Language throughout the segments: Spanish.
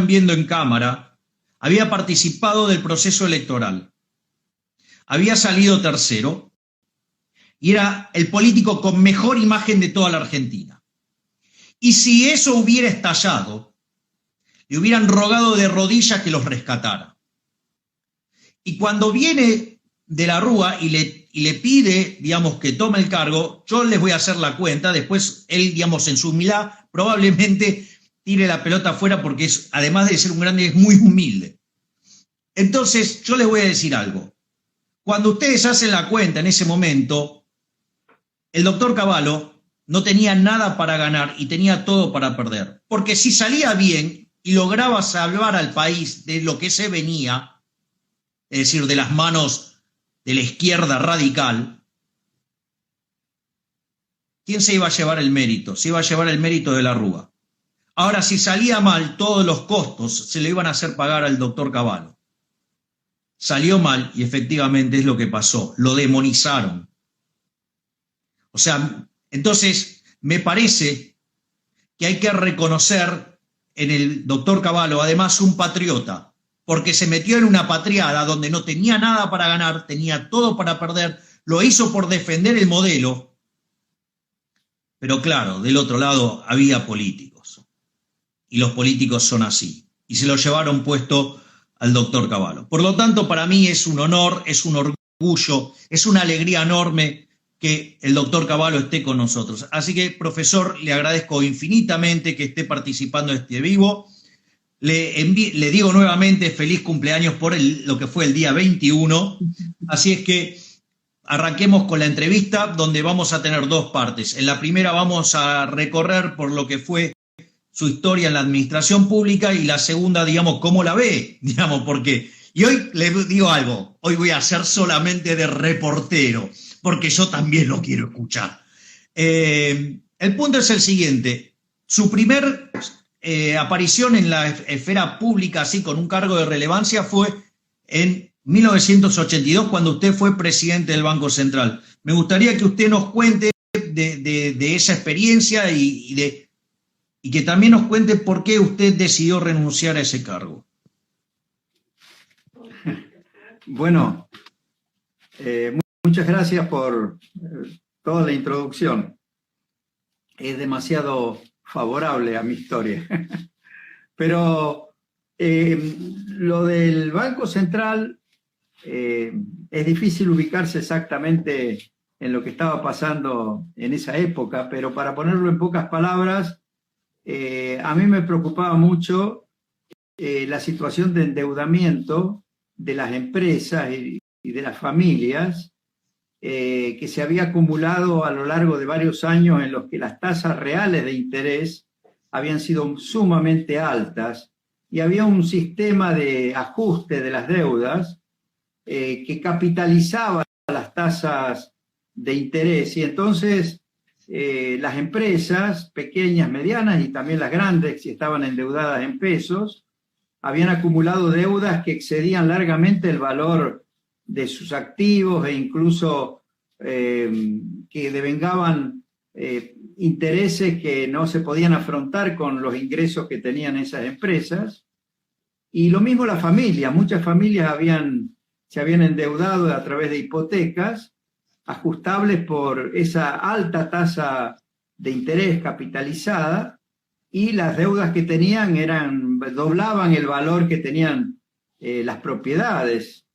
están viendo en cámara, había participado del proceso electoral, había salido tercero y era el político con mejor imagen de toda la Argentina. Y si eso hubiera estallado, le hubieran rogado de rodillas que los rescatara. Y cuando viene de la Rúa y le pide, digamos, que tome el cargo, yo les voy a hacer la cuenta, después él, digamos, en su humildad, probablemente tire la pelota afuera porque es, además de ser un grande, es muy humilde. Entonces, yo les voy a decir algo. Cuando ustedes hacen la cuenta en ese momento, el doctor Cavallo no tenía nada para ganar y tenía todo para perder. Porque si salía bien y lograba salvar al país de lo que se venía, es decir, de las manos de la izquierda radical, ¿quién se iba a llevar el mérito? Se iba a llevar el mérito de la Rúa. Ahora, si salía mal, todos los costos se le iban a hacer pagar al doctor Cavallo. Salió mal y efectivamente es lo que pasó. Lo demonizaron. O sea, entonces me parece que hay que reconocer en el doctor Cavallo, además, un patriota, porque se metió en una patriada donde no tenía nada para ganar, tenía todo para perder, lo hizo por defender el modelo, pero claro, del otro lado había políticos, y los políticos son así, y se lo llevaron puesto al doctor Cavallo. Por lo tanto, para mí es un honor, es un orgullo, es una alegría enorme que el doctor Cavallo esté con nosotros. Así que, profesor, le agradezco infinitamente que esté participando de este vivo. Le digo nuevamente feliz cumpleaños por lo que fue el día 21. Así es que arranquemos con la entrevista, donde vamos a tener dos partes. En la primera vamos a recorrer por lo que fue su historia en la administración pública y la segunda, digamos, cómo la ve, digamos, porque... Y hoy le digo algo, hoy voy a ser solamente de reportero, porque yo también lo quiero escuchar. El punto es el siguiente, su primer aparición en la esfera pública, así con un cargo de relevancia, fue en 1982, cuando usted fue presidente del Banco Central. Me gustaría que usted nos cuente de esa experiencia y que también nos cuente por qué usted decidió renunciar a ese cargo. Bueno, muchas gracias por toda la introducción. Es demasiado favorable a mi historia. Pero lo del Banco Central es difícil ubicarse exactamente en lo que estaba pasando en esa época, pero para ponerlo en pocas palabras, a mí me preocupaba mucho la situación de endeudamiento de las empresas y de las familias que se había acumulado a lo largo de varios años en los que las tasas reales de interés habían sido sumamente altas y había un sistema de ajuste de las deudas que capitalizaba las tasas de interés y entonces las empresas pequeñas, medianas y también las grandes, si estaban endeudadas en pesos, habían acumulado deudas que excedían largamente el valor de sus activos e incluso que devengaban intereses que no se podían afrontar con los ingresos que tenían esas empresas. Y lo mismo las familias, muchas familias se habían endeudado a través de hipotecas ajustables por esa alta tasa de interés capitalizada y las deudas que tenían doblaban el valor que tenían las propiedades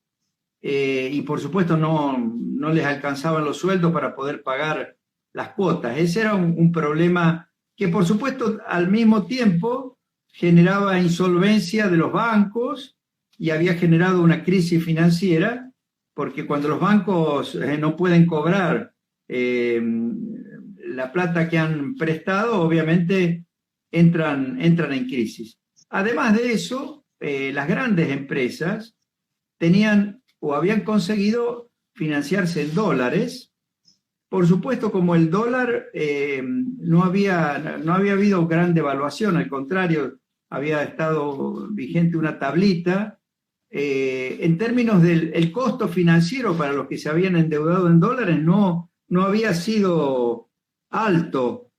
y por supuesto no les alcanzaban los sueldos para poder pagar las cuotas. Ese era un problema que por supuesto al mismo tiempo generaba insolvencia de los bancos y había generado una crisis financiera porque cuando los bancos no pueden cobrar la plata que han prestado, obviamente entran en crisis. Además de eso, las grandes empresas tenían o habían conseguido financiarse en dólares. Por supuesto, como el dólar no había habido gran devaluación, al contrario, había estado vigente una tablita. En términos del costo financiero para los que se habían endeudado en dólares no había sido alto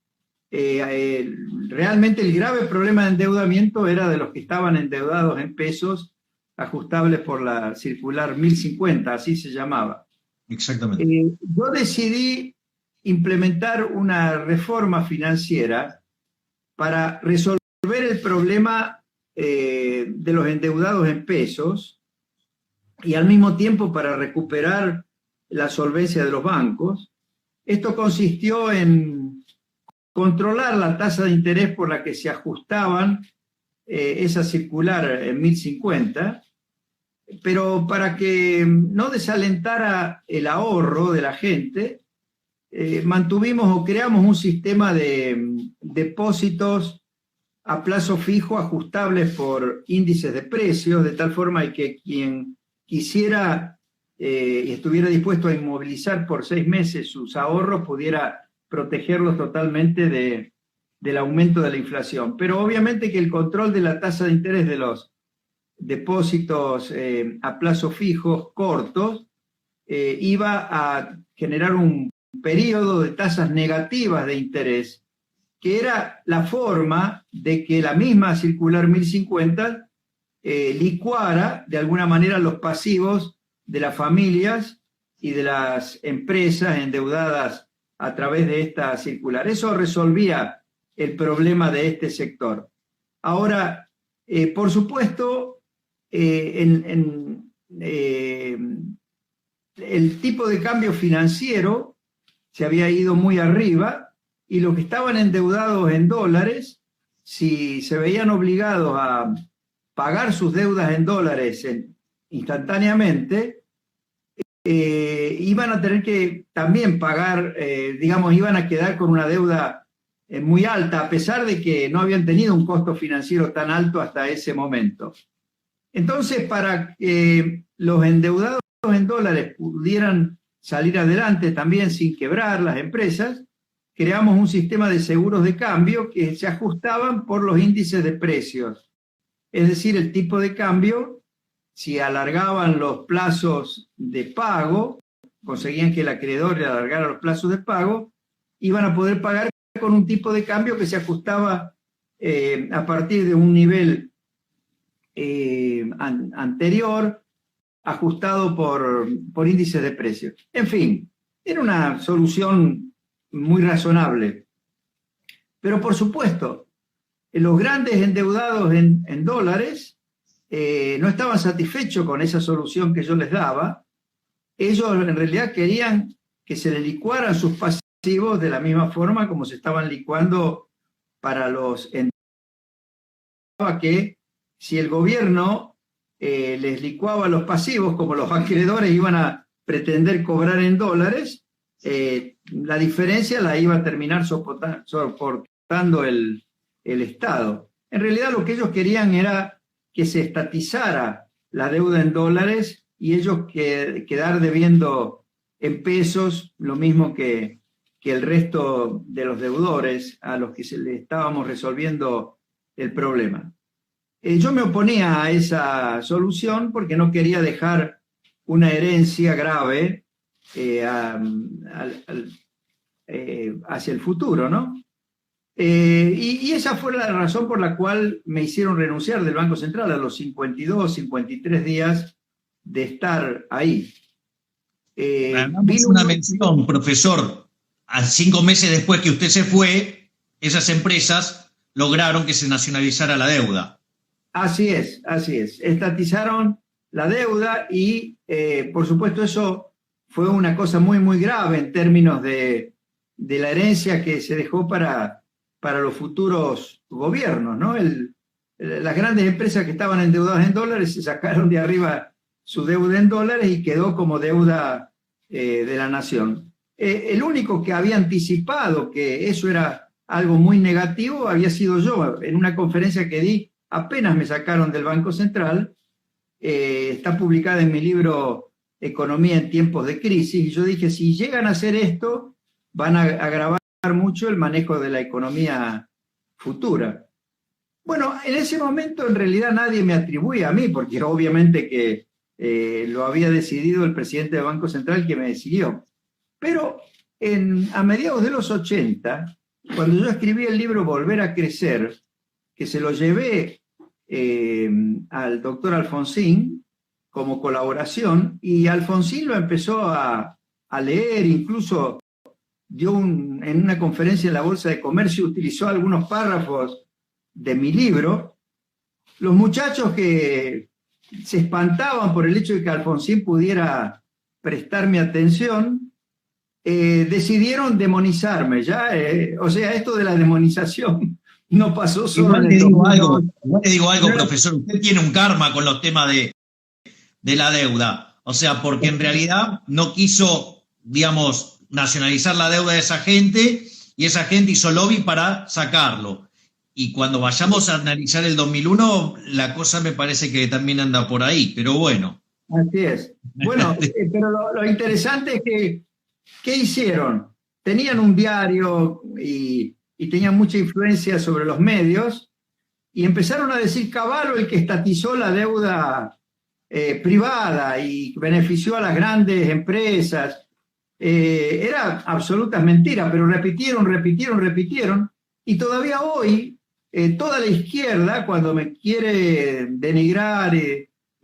realmente el grave problema de endeudamiento era de los que estaban endeudados en pesos ajustables por la circular 1050, así se llamaba. Exactamente. Yo decidí implementar una reforma financiera para resolver el problema de los endeudados en pesos y al mismo tiempo para recuperar la solvencia de los bancos. Esto consistió en controlar la tasa de interés por la que se ajustaban esa circular en 1050, pero para que no desalentara el ahorro de la gente, mantuvimos o creamos un sistema de depósitos a plazo fijo ajustables por índices de precios, de tal forma que quien quisiera y estuviera dispuesto a inmovilizar por 6 meses sus ahorros pudiera protegerlos totalmente del aumento de la inflación. Pero obviamente que el control de la tasa de interés de los depósitos a plazo fijos cortos iba a generar un periodo de tasas negativas de interés, que era la forma de que la misma circular 1050 licuara de alguna manera los pasivos de las familias y de las empresas endeudadas a través de esta circular. Eso resolvía el problema de este sector. Ahora, por supuesto, el tipo de cambio financiero se había ido muy arriba y los que estaban endeudados en dólares, si se veían obligados a pagar sus deudas en dólares instantáneamente, iban a tener que también pagar, iban a quedar con una deuda muy alta, a pesar de que no habían tenido un costo financiero tan alto hasta ese momento. Entonces, para que los endeudados en dólares pudieran salir adelante también sin quebrar las empresas, creamos un sistema de seguros de cambio que se ajustaban por los índices de precios. Es decir, el tipo de cambio, si alargaban los plazos de pago, conseguían que el acreedor le alargara los plazos de pago, iban a poder pagar con un tipo de cambio que se ajustaba a partir de un nivel anterior, ajustado por índices de precios. En fin, era una solución muy razonable. Pero por supuesto, los grandes endeudados en dólares no estaban satisfechos con esa solución que yo les daba. Ellos en realidad querían que se les licuaran sus pasivos de la misma forma como se estaban licuando para los endeudados, que si el gobierno les licuaba los pasivos, como los acreedores iban a pretender cobrar en dólares, la diferencia la iba a terminar soportando el Estado. En realidad lo que ellos querían era que se estatizara la deuda en dólares y ellos quedar debiendo en pesos, lo mismo que el resto de los deudores a los que se le estábamos resolviendo el problema. Yo me oponía a esa solución porque no quería dejar una herencia grave hacia el futuro, ¿no? Y esa fue la razón por la cual me hicieron renunciar del Banco Central a los 52, 53 días de estar ahí. Hagamos una mención, profesor. A 5 meses después que usted se fue, esas empresas lograron que se nacionalizara la deuda. Así es, así es. Estatizaron la deuda y, por supuesto, eso fue una cosa muy, muy grave en términos de la herencia que se dejó para los futuros gobiernos, ¿no? Las grandes empresas que estaban endeudadas en dólares se sacaron de arriba su deuda en dólares y quedó como deuda de la nación. El único que había anticipado que eso era algo muy negativo había sido yo. En una conferencia que di, apenas me sacaron del Banco Central, está publicada en mi libro Economía en tiempos de crisis, y yo dije, si llegan a hacer esto, van a agravar mucho el manejo de la economía futura. Bueno, en ese momento en realidad nadie me atribuía a mí, porque obviamente que lo había decidido el presidente del Banco Central que me siguió. Pero a mediados de los 80, cuando yo escribí el libro Volver a Crecer, que se lo llevé al doctor Alfonsín como colaboración, y Alfonsín lo empezó a leer, incluso en una conferencia en la Bolsa de Comercio utilizó algunos párrafos de mi libro. Los muchachos que se espantaban por el hecho de que Alfonsín pudiera prestarme atención, decidieron demonizarme, ¿ya? O sea, esto de la demonización no pasó solo Igual en le el digo algo, 2008. igual le digo algo, profesor, usted tiene un karma con los temas de la deuda, o sea, porque en realidad no quiso, digamos, nacionalizar la deuda de esa gente y esa gente hizo lobby para sacarlo. Y cuando vayamos a analizar el 2001, la cosa me parece que también anda por ahí, pero bueno. Así es. Bueno, pero lo interesante es que, ¿qué hicieron? Tenían un diario y tenían mucha influencia sobre los medios y empezaron a decir Cavallo el que estatizó la deuda privada y benefició a las grandes empresas. Era absoluta mentira, pero repitieron, y todavía hoy toda la izquierda, cuando me quiere denigrar,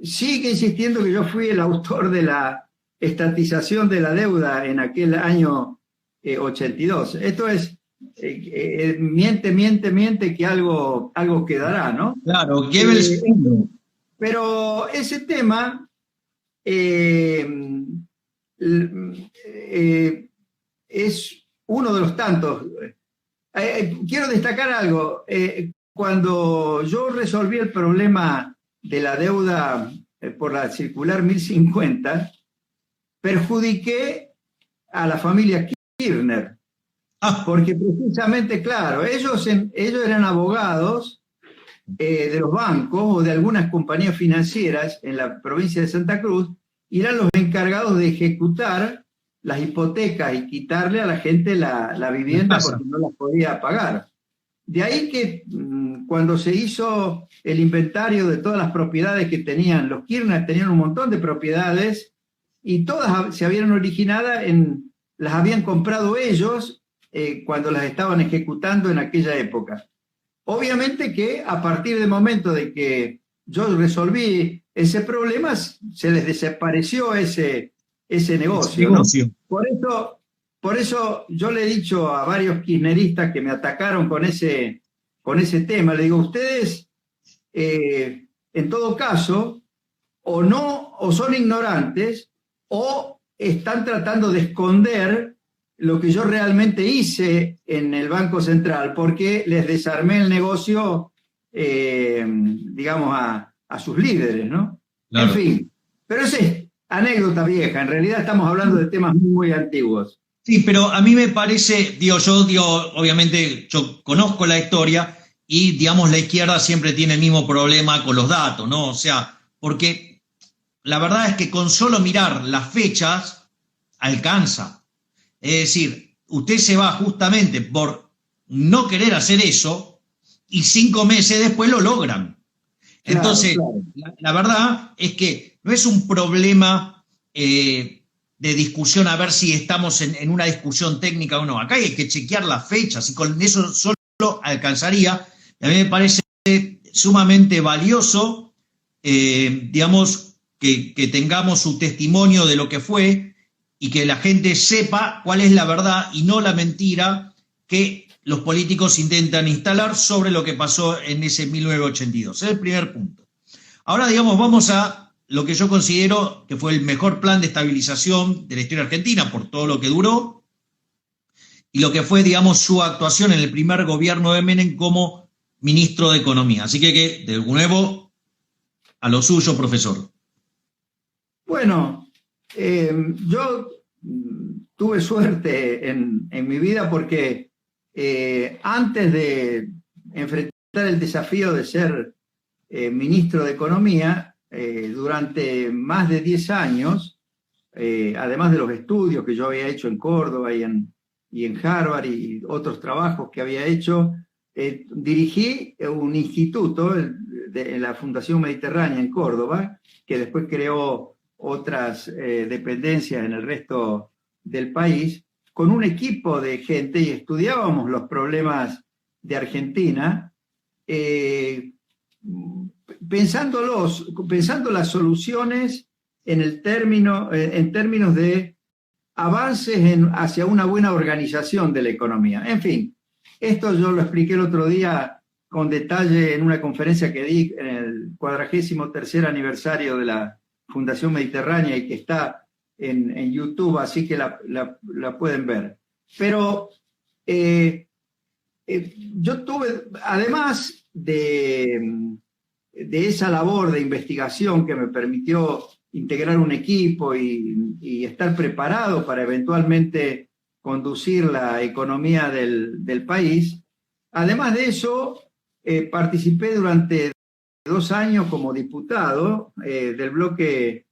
sigue insistiendo que yo fui el autor de la estatización de la deuda en aquel año 82. Esto es, miente, que algo quedará, ¿no? Claro, Goebbels. Pero ese tema es uno de los tantos. Quiero destacar algo. Cuando yo resolví el problema de la deuda por la circular 1050, perjudiqué a la familia Kirchner. Porque precisamente, claro, ellos eran abogados de los bancos o de algunas compañías financieras en la provincia de Santa Cruz, y eran los encargados de ejecutar las hipotecas y quitarle a la gente la vivienda porque no las podía pagar. De ahí que cuando se hizo el inventario de todas las propiedades que tenían, los Kirchner tenían un montón de propiedades y todas se habían originado las habían comprado ellos cuando las estaban ejecutando en aquella época. Obviamente que a partir del momento de que yo resolví ese problema, se les desapareció ese negocio, ¿no? Por eso yo le he dicho a varios kirchneristas que me atacaron con ese tema, le digo, ustedes en todo caso o son ignorantes o están tratando de esconder lo que yo realmente hice en el Banco Central, porque les desarmé el negocio, digamos, a sus líderes, ¿no? Claro. En fin, pero esa es anécdota vieja, en realidad estamos hablando de temas muy antiguos. Sí, pero a mí me parece, obviamente yo conozco la historia y, digamos, la izquierda siempre tiene el mismo problema con los datos, ¿no? O sea, porque la verdad es que con solo mirar las fechas alcanza. Es decir, usted se va justamente por no querer hacer eso y 5 meses después lo logran. Entonces, claro. La verdad es que no es un problema de discusión a ver si estamos en una discusión técnica o no. Acá hay que chequear las fechas y con eso solo alcanzaría. A mí me parece sumamente valioso, digamos, que tengamos su testimonio de lo que fue y que la gente sepa cuál es la verdad y no la mentira que los políticos intentan instalar sobre lo que pasó en ese 1982. Es el primer punto. Ahora, digamos, vamos a lo que yo considero que fue el mejor plan de estabilización de la historia argentina por todo lo que duró y lo que fue, digamos, su actuación en el primer gobierno de Menem como ministro de Economía. Así que de nuevo, a lo suyo, profesor. Bueno, yo tuve suerte en mi vida porque antes de enfrentar el desafío de ser ministro de Economía, durante más de 10 años, además de los estudios que yo había hecho en Córdoba y en Harvard y otros trabajos que había hecho, dirigí un instituto en la Fundación Mediterránea en Córdoba, que después creó otras dependencias en el resto del país, con un equipo de gente y estudiábamos los problemas de Argentina, pensando las soluciones en términos de avances hacia una buena organización de la economía. En fin, esto yo lo expliqué el otro día con detalle en una conferencia que di en el 43º aniversario de la Fundación Mediterránea y que está en YouTube, así que la pueden ver. Pero yo tuve, además de esa labor de investigación que me permitió integrar un equipo y estar preparado para eventualmente conducir la economía del país, además de eso, participé durante 2 años como diputado del bloque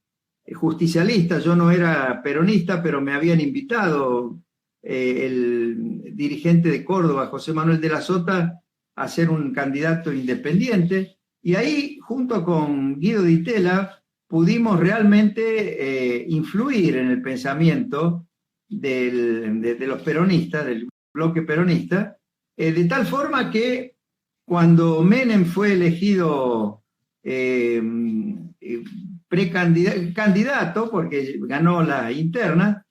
justicialista. Yo no era peronista, pero me habían invitado el dirigente de Córdoba, José Manuel de la Sota, a ser un candidato independiente. Y ahí, junto con Guido Di Tella, pudimos realmente influir en el pensamiento de los peronistas, del bloque peronista, de tal forma que cuando Menem fue elegido precandidato, porque ganó la interna,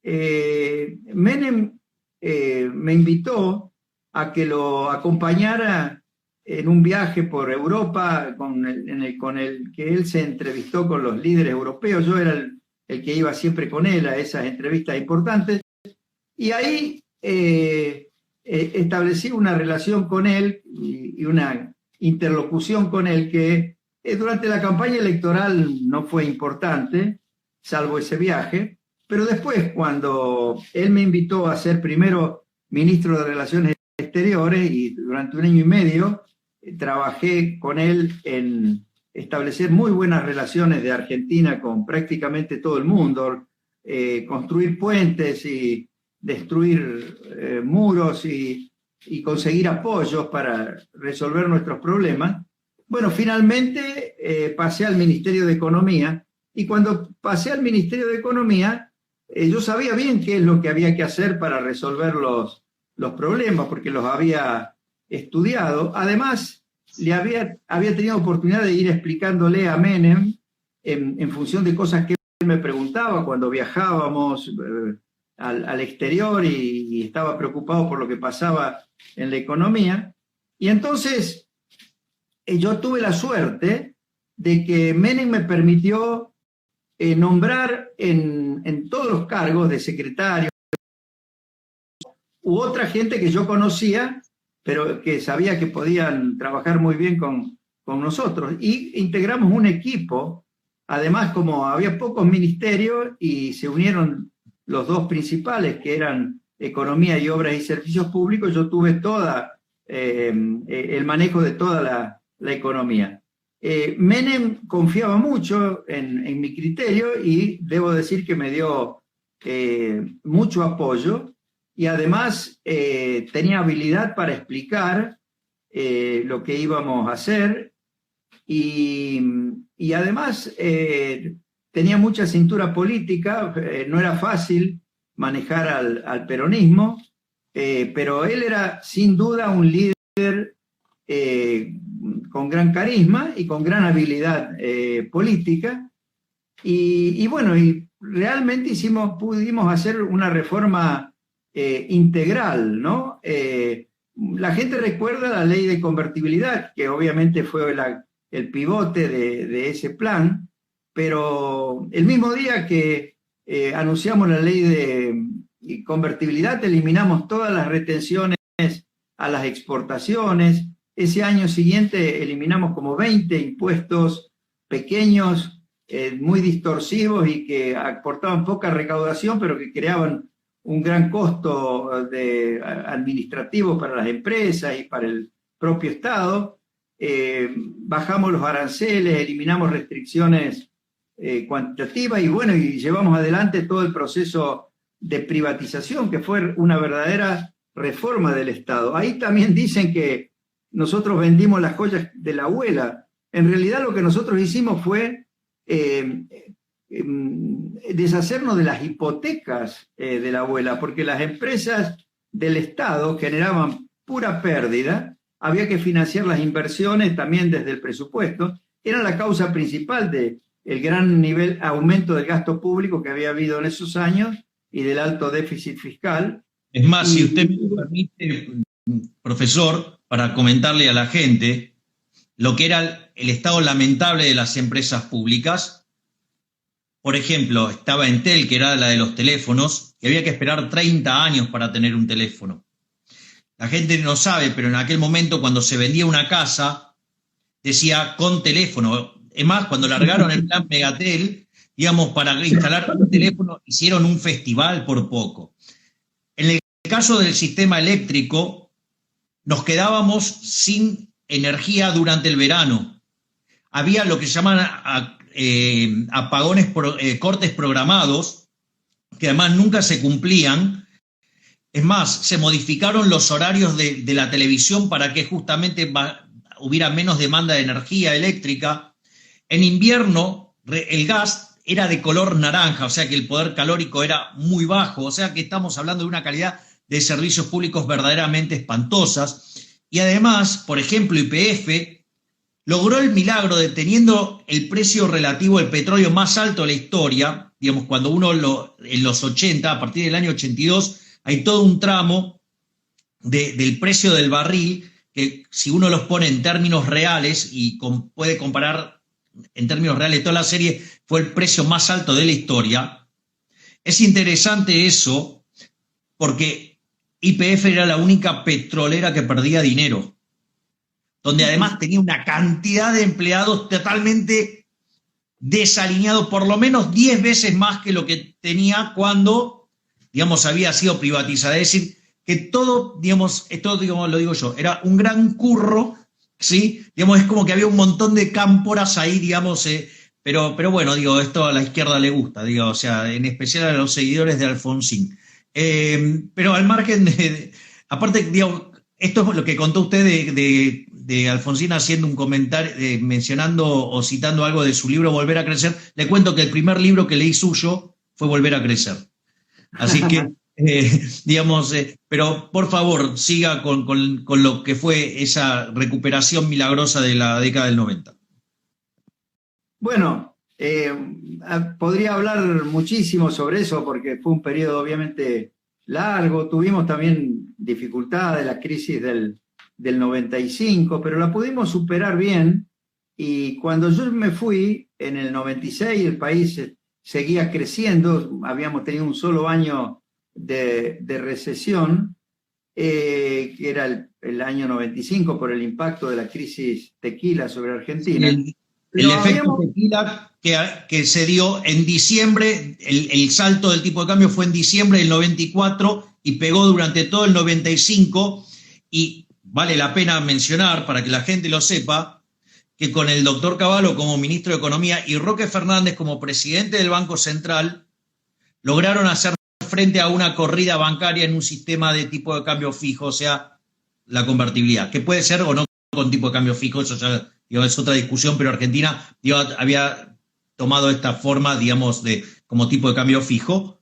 Menem me invitó a que lo acompañara en un viaje por Europa en el que él se entrevistó con los líderes europeos. Yo era el que iba siempre con él a esas entrevistas importantes, y ahí establecí una relación con él y una interlocución con él que durante la campaña electoral no fue importante, salvo ese viaje, pero después, cuando él me invitó a ser primero ministro de Relaciones Exteriores, y durante 1 año y medio trabajé con él en establecer muy buenas relaciones de Argentina con prácticamente todo el mundo, construir puentes y destruir muros y conseguir apoyos para resolver nuestros problemas. Bueno, finalmente pasé al Ministerio de Economía, y cuando pasé al Ministerio de Economía, yo sabía bien qué es lo que había que hacer para resolver los problemas, porque los había estudiado. Además, había tenido oportunidad de ir explicándole a Menem en función de cosas que él me preguntaba cuando viajábamos al exterior y estaba preocupado por lo que pasaba en la economía. Y entonces yo tuve la suerte de que Menem me permitió nombrar en todos los cargos de secretario u otra gente que yo conocía, pero que sabía que podían trabajar muy bien con nosotros. Y integramos un equipo. Además, como había pocos ministerios y se unieron los 2 principales, que eran Economía y Obras y Servicios Públicos, yo tuve el manejo de toda la economía. Menem confiaba mucho en mi criterio y debo decir que me dio mucho apoyo, y además tenía habilidad para explicar lo que íbamos a hacer, y además tenía mucha cintura política. No era fácil manejar al peronismo, pero él era sin duda un líder con gran carisma y con gran habilidad política, y bueno, y realmente pudimos hacer una reforma integral, ¿no? La gente recuerda la ley de convertibilidad, que obviamente fue el pivote de ese plan, pero el mismo día que anunciamos la ley de convertibilidad, eliminamos todas las retenciones a las exportaciones. Ese año siguiente eliminamos como 20 impuestos pequeños, muy distorsivos y que aportaban poca recaudación, pero que creaban un gran costo administrativo para las empresas y para el propio Estado. Bajamos los aranceles, eliminamos restricciones cuantitativas, y bueno, y llevamos adelante todo el proceso de privatización, que fue una verdadera reforma del Estado. Ahí también dicen que nosotros vendimos las joyas de la abuela. En realidad lo que nosotros hicimos fue deshacernos de las hipotecas de la abuela, porque las empresas del Estado generaban pura pérdida, había que financiar las inversiones también desde el presupuesto, era la causa principal del gran aumento del gasto público que había habido en esos años y del alto déficit fiscal. Es más, si usted me lo permite, profesor, para comentarle a la gente lo que era el estado lamentable de las empresas públicas. Por ejemplo, estaba Entel, que era la de los teléfonos, que había que esperar 30 años para tener un teléfono. La gente no sabe, pero en aquel momento cuando se vendía una casa, decía con teléfono. Es más, cuando largaron el plan Megatel, digamos, para instalar un teléfono, hicieron un festival por poco. En el caso del sistema eléctrico, nos quedábamos sin energía durante el verano. Había lo que se llaman apagones, cortes programados, que además nunca se cumplían. Es más, se modificaron los horarios de la televisión para que justamente hubiera menos demanda de energía eléctrica. En invierno, el gas era de color naranja, o sea que el poder calórico era muy bajo, o sea que estamos hablando de una calidad de servicios públicos verdaderamente espantosas. Y además, por ejemplo, YPF logró el milagro de, teniendo el precio relativo del petróleo más alto de la historia, digamos, cuando uno en los 80, a partir del año 82, hay todo un tramo del precio del barril que, si uno los pone en términos reales y puede comparar en términos reales toda la serie, fue el precio más alto de la historia. Es interesante eso porque YPF era la única petrolera que perdía dinero, donde además tenía una cantidad de empleados totalmente desalineados, por lo menos 10 veces más que lo que tenía cuando, digamos, había sido privatizada. Es decir, que todo, digamos, esto, digamos, lo digo yo, era un gran curro, ¿sí? Digamos, es como que había un montón de cámporas ahí, digamos, pero bueno, digo, esto a la izquierda le gusta, digo, o sea, en especial a los seguidores de Alfonsín. Pero al margen aparte, digo, esto es lo que contó usted de Alfonsín haciendo un comentario, mencionando o citando algo de su libro Volver a Crecer. Le cuento que el primer libro que leí suyo fue Volver a Crecer. Así que, digamos, pero por favor, siga con lo que fue esa recuperación milagrosa de la década del 90. Bueno, podría hablar muchísimo sobre eso porque fue un periodo obviamente largo, tuvimos también dificultades, la crisis del 95, pero la pudimos superar bien, y cuando yo me fui en el 96 el país seguía creciendo, habíamos tenido un solo año de recesión, que era el año 95 por el impacto de la crisis tequila sobre Argentina. El efecto tequila que se dio en diciembre, el salto del tipo de cambio fue en diciembre del 94 y pegó durante todo el 95, y vale la pena mencionar, para que la gente lo sepa, que con el doctor Cavallo como ministro de Economía y Roque Fernández como presidente del Banco Central, lograron hacer frente a una corrida bancaria en un sistema de tipo de cambio fijo, o sea, la convertibilidad, que puede ser o no con tipo de cambio fijo, eso ya, digo, es otra discusión, pero Argentina, digo, había tomado esta forma, digamos, como tipo de cambio fijo,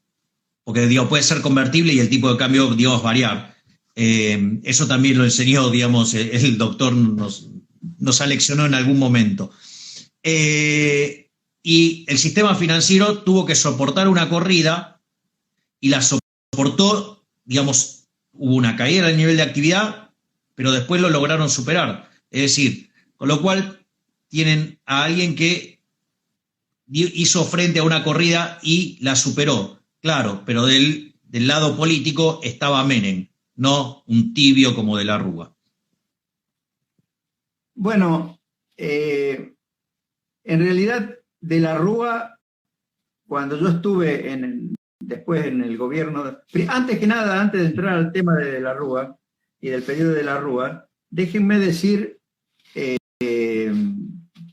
porque, digo, puede ser convertible y el tipo de cambio, digamos, variar. Eso también lo enseñó, digamos, el doctor nos aleccionó en algún momento. Y el sistema financiero tuvo que soportar una corrida y la soportó, digamos, hubo una caída del nivel de actividad, pero después lo lograron superar. Es decir, con lo cual tienen a alguien que hizo frente a una corrida y la superó. Claro, pero del lado político estaba Menem, no un tibio como de la Rúa. Bueno, en realidad de la Rúa, cuando yo estuve después en el gobierno, antes que nada, antes de entrar al tema de la Rúa y del periodo de la Rúa, déjenme decir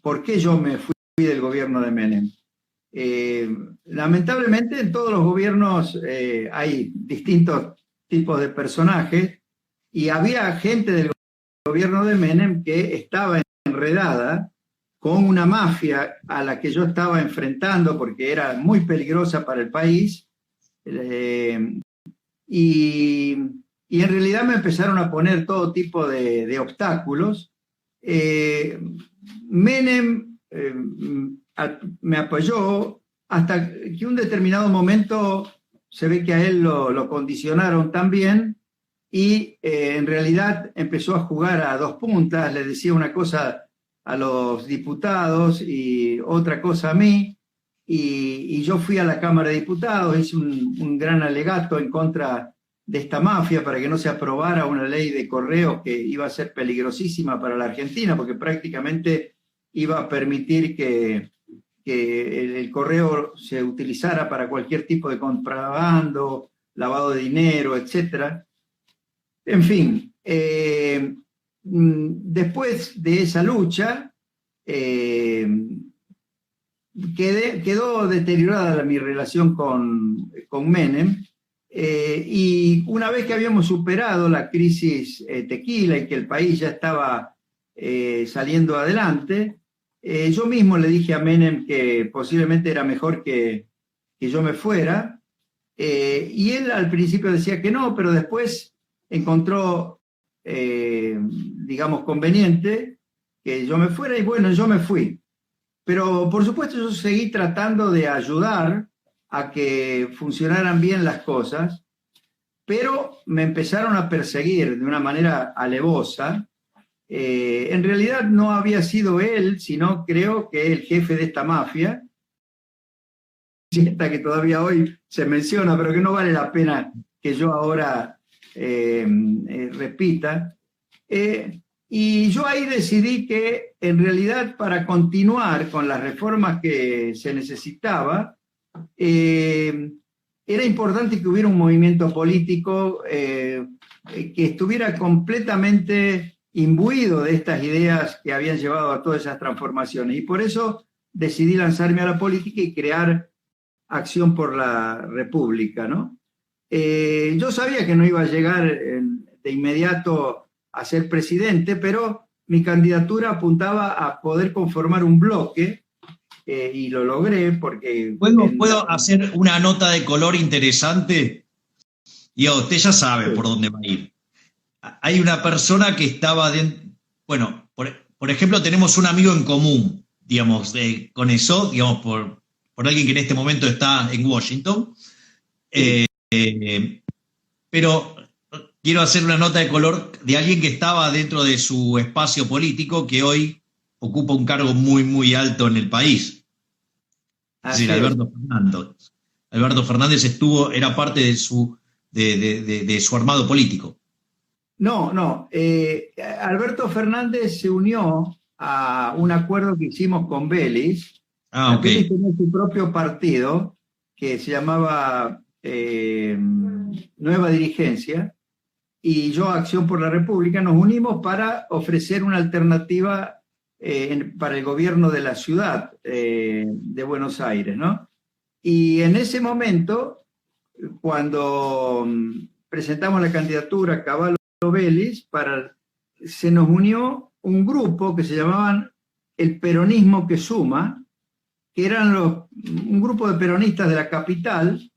por qué yo me fui del gobierno de Menem. Lamentablemente en todos los gobiernos hay distintos tipos de personajes, y había gente del gobierno de Menem que estaba enredada con una mafia a la que yo estaba enfrentando porque era muy peligrosa para el país, y en realidad me empezaron a poner todo tipo de obstáculos. Menem me apoyó hasta que un determinado momento se ve que a él lo condicionaron también y en realidad empezó a jugar a dos puntas, le decía una cosa a los diputados y otra cosa a mí, y yo fui a la Cámara de Diputados, hice un gran alegato en contra de esta mafia para que no se aprobara una ley de correos que iba a ser peligrosísima para la Argentina, porque prácticamente iba a permitir que el correo se utilizara para cualquier tipo de contrabando, lavado de dinero, etc. En fin, después de esa lucha, quedó deteriorada mi relación con Menem, y una vez que habíamos superado la crisis tequila y que el país ya estaba saliendo adelante, yo mismo le dije a Menem que posiblemente era mejor que yo me fuera, y él al principio decía que no, pero después encontró, digamos, conveniente que yo me fuera, y bueno, yo me fui. Pero por supuesto yo seguí tratando de ayudar a que funcionaran bien las cosas, pero me empezaron a perseguir de una manera alevosa. En realidad no había sido él, sino creo que el jefe de esta mafia, que todavía hoy se menciona, pero que no vale la pena que yo ahora repita. Y yo ahí decidí que en realidad para continuar con las reformas que se necesitaba, era importante que hubiera un movimiento político que estuviera completamente imbuido de estas ideas que habían llevado a todas esas transformaciones. Y por eso decidí lanzarme a la política y crear Acción por la República, ¿no? Yo sabía que no iba a llegar de inmediato a ser presidente, pero mi candidatura apuntaba a poder conformar un bloque, y lo logré porque... ¿Puedo hacer una nota de color interesante? Y usted ya sabe por dónde va a ir. Hay una persona que estaba dentro... Bueno, por ejemplo, tenemos un amigo en común, digamos, con eso, digamos, por alguien que en este momento está en Washington. Pero quiero hacer una nota de color de alguien que estaba dentro de su espacio político, que hoy ocupa un cargo muy, muy alto en el país. Es decir, Alberto Fernández. Alberto Fernández era parte de su armado político. No. Alberto Fernández se unió a un acuerdo que hicimos con Vélez. Vélez tenía su propio partido que se llamaba Nueva Dirigencia, y yo, Acción por la República, nos unimos para ofrecer una alternativa para el gobierno de la ciudad de Buenos Aires, ¿no? Y en ese momento, cuando presentamos la candidatura Cavallo Vélez, se nos unió un grupo que se llamaban el Peronismo que Suma, que eran un grupo de peronistas de la capital,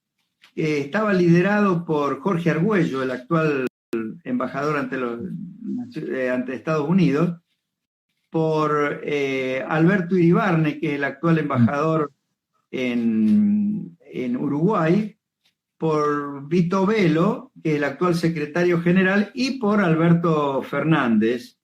que estaba liderado por Jorge Argüello, el actual embajador ante Estados Unidos, por Alberto Iribarne, que es el actual embajador en Uruguay, por Vito Velo, que es el actual secretario general, y por Alberto Fernández,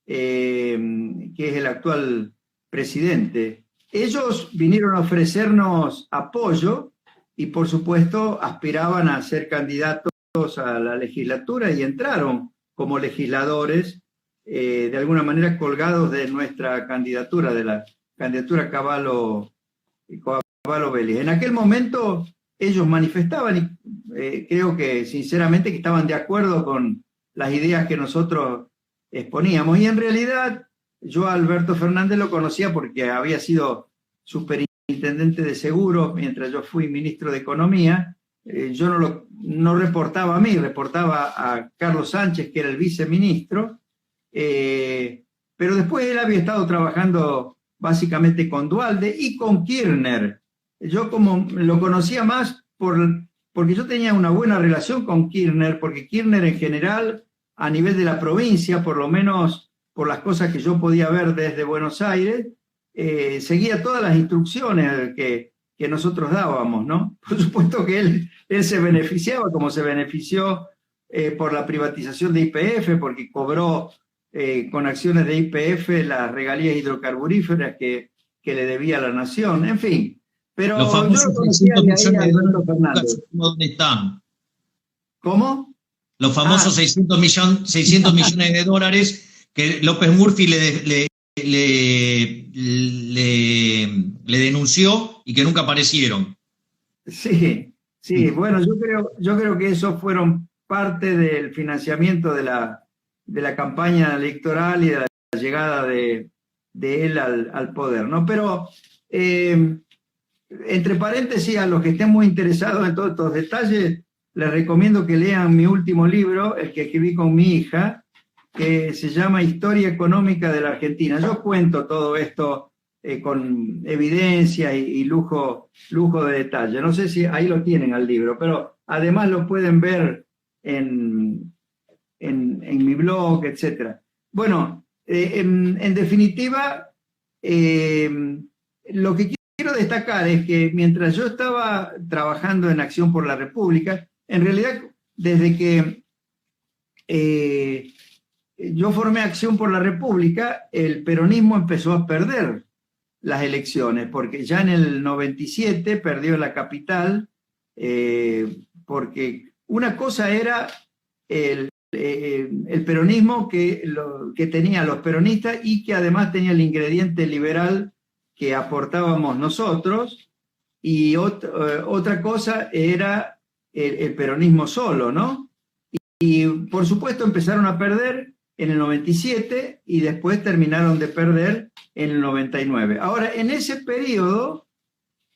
que es el actual presidente. Ellos vinieron a ofrecernos apoyo y, por supuesto, aspiraban a ser candidatos a la legislatura y entraron como legisladores, de alguna manera colgados de nuestra candidatura, de la candidatura Cavallo Vélez. En aquel momento ellos manifestaban, y creo que sinceramente que estaban de acuerdo con las ideas que nosotros exponíamos, y en realidad yo a Alberto Fernández lo conocía porque había sido superintendente de seguros mientras yo fui ministro de Economía. Yo no reportaba a mí, reportaba a Carlos Sánchez, que era el viceministro, pero después él había estado trabajando básicamente con Duhalde y con Kirchner. Yo como lo conocía más porque yo tenía una buena relación con Kirchner, porque Kirchner en general, a nivel de la provincia, por lo menos por las cosas que yo podía ver desde Buenos Aires, seguía todas las instrucciones que nosotros dábamos, ¿no? Por supuesto que él se beneficiaba, como se benefició por la privatización de YPF, porque cobró con acciones de YPF las regalías hidrocarburíferas que le debía a la nación, en fin. Pero los famosos 600 millones de dólares, ¿dónde están? ¿Cómo? Los famosos 600 millones de dólares que López Murphy le denunció y que nunca aparecieron. Sí, bueno, yo creo que esos fueron parte del financiamiento de la campaña electoral y de la llegada de él al poder, ¿no? Pero, entre paréntesis, a los que estén muy interesados en todos estos detalles, les recomiendo que lean mi último libro, el que escribí con mi hija, que se llama Historia Económica de la Argentina. Yo cuento todo esto con evidencia y lujo de detalle. No sé si ahí lo tienen al libro, pero además lo pueden ver en mi blog, etc. Bueno, en definitiva, lo que quiero destacar es que mientras yo estaba trabajando en Acción por la República, en realidad desde que yo formé Acción por la República, el peronismo empezó a perder las elecciones, porque ya en el 97 perdió la capital, porque una cosa era el peronismo que tenían los peronistas y que además tenía el ingrediente liberal que aportábamos nosotros, y otra cosa era el peronismo solo, ¿no? Y por supuesto empezaron a perder en el 97 y después terminaron de perder en el 99. Ahora, en ese periodo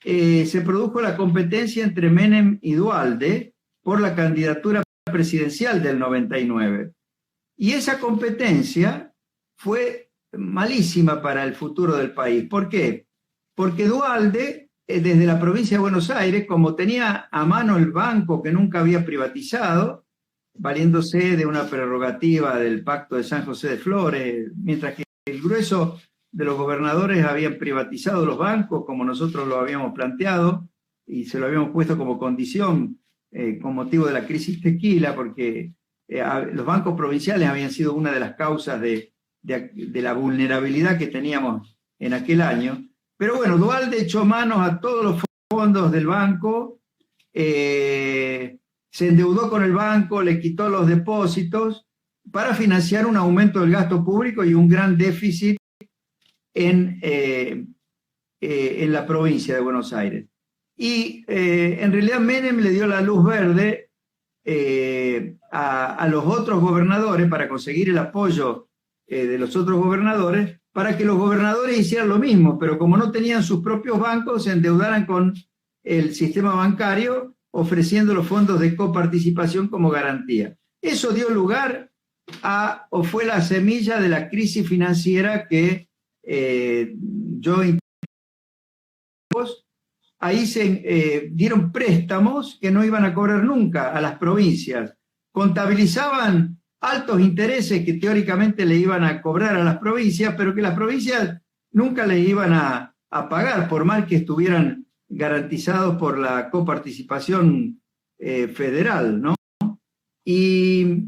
se produjo la competencia entre Menem y Duhalde por la candidatura presidencial del 99. Y esa competencia fue malísima para el futuro del país. ¿Por qué? Porque Duhalde, desde la provincia de Buenos Aires, como tenía a mano el banco que nunca había privatizado, valiéndose de una prerrogativa del Pacto de San José de Flores, mientras que el grueso de los gobernadores habían privatizado los bancos, como nosotros lo habíamos planteado, y se lo habíamos puesto como condición con motivo de la crisis tequila, porque los bancos provinciales habían sido una de las causas de la vulnerabilidad que teníamos en aquel año. Pero bueno, Duhalde echó manos a todos los fondos del banco, se endeudó con el banco, le quitó los depósitos para financiar un aumento del gasto público y un gran déficit en la provincia de Buenos Aires. Y en realidad Menem le dio la luz verde a los otros gobernadores para conseguir el apoyo de los otros gobernadores, para que los gobernadores hicieran lo mismo, pero como no tenían sus propios bancos, se endeudaran con el sistema bancario, ofreciendo los fondos de coparticipación como garantía. Eso dio lugar o fue la semilla de la crisis financiera que ahí se dieron préstamos que no iban a cobrar nunca a las provincias. Contabilizaban altos intereses que teóricamente le iban a cobrar a las provincias, pero que las provincias nunca le iban a pagar, por más que estuvieran garantizados por la coparticipación federal, ¿no? Y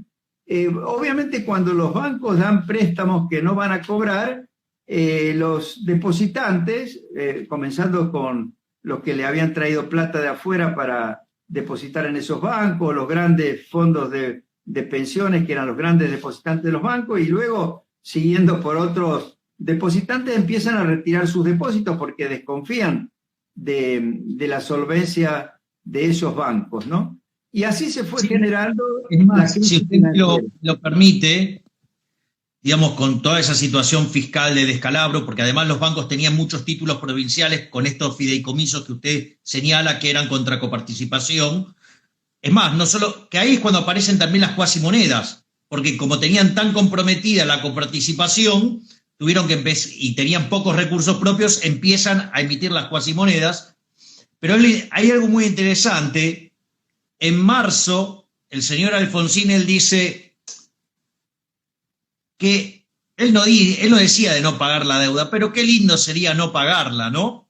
obviamente cuando los bancos dan préstamos que no van a cobrar, los depositantes, comenzando con los que le habían traído plata de afuera para depositar en esos bancos, los grandes fondos de pensiones que eran los grandes depositantes de los bancos, y luego, siguiendo por otros depositantes, empiezan a retirar sus depósitos porque desconfían de la solvencia de esos bancos, ¿no? Y así se fue generando... Es más, si usted lo permite, digamos, con toda esa situación fiscal de descalabro, porque además los bancos tenían muchos títulos provinciales con estos fideicomisos que usted señala que eran contra coparticipación. Es más, no solo que ahí es cuando aparecen también las cuasimonedas, porque como tenían tan comprometida la coparticipación, tuvieron que y tenían pocos recursos propios, empiezan a emitir las cuasimonedas. Pero hay algo muy interesante. En marzo, el señor Alfonsín, él dice que él no decía de no pagar la deuda, pero qué lindo sería no pagarla, ¿no?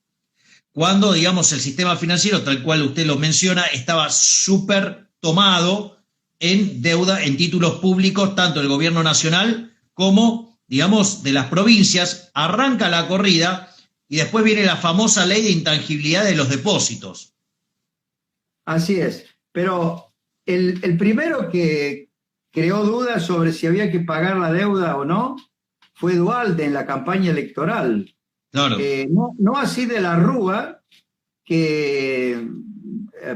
Cuando, digamos, el sistema financiero, tal cual usted lo menciona, estaba súper tomado en deuda, en títulos públicos, tanto del gobierno nacional como, digamos, de las provincias. Arranca la corrida y después viene la famosa ley de intangibilidad de los depósitos. Así es, pero el primero que creó dudas sobre si había que pagar la deuda o no fue Duhalde en la campaña electoral. Claro. No así de la Rúa, que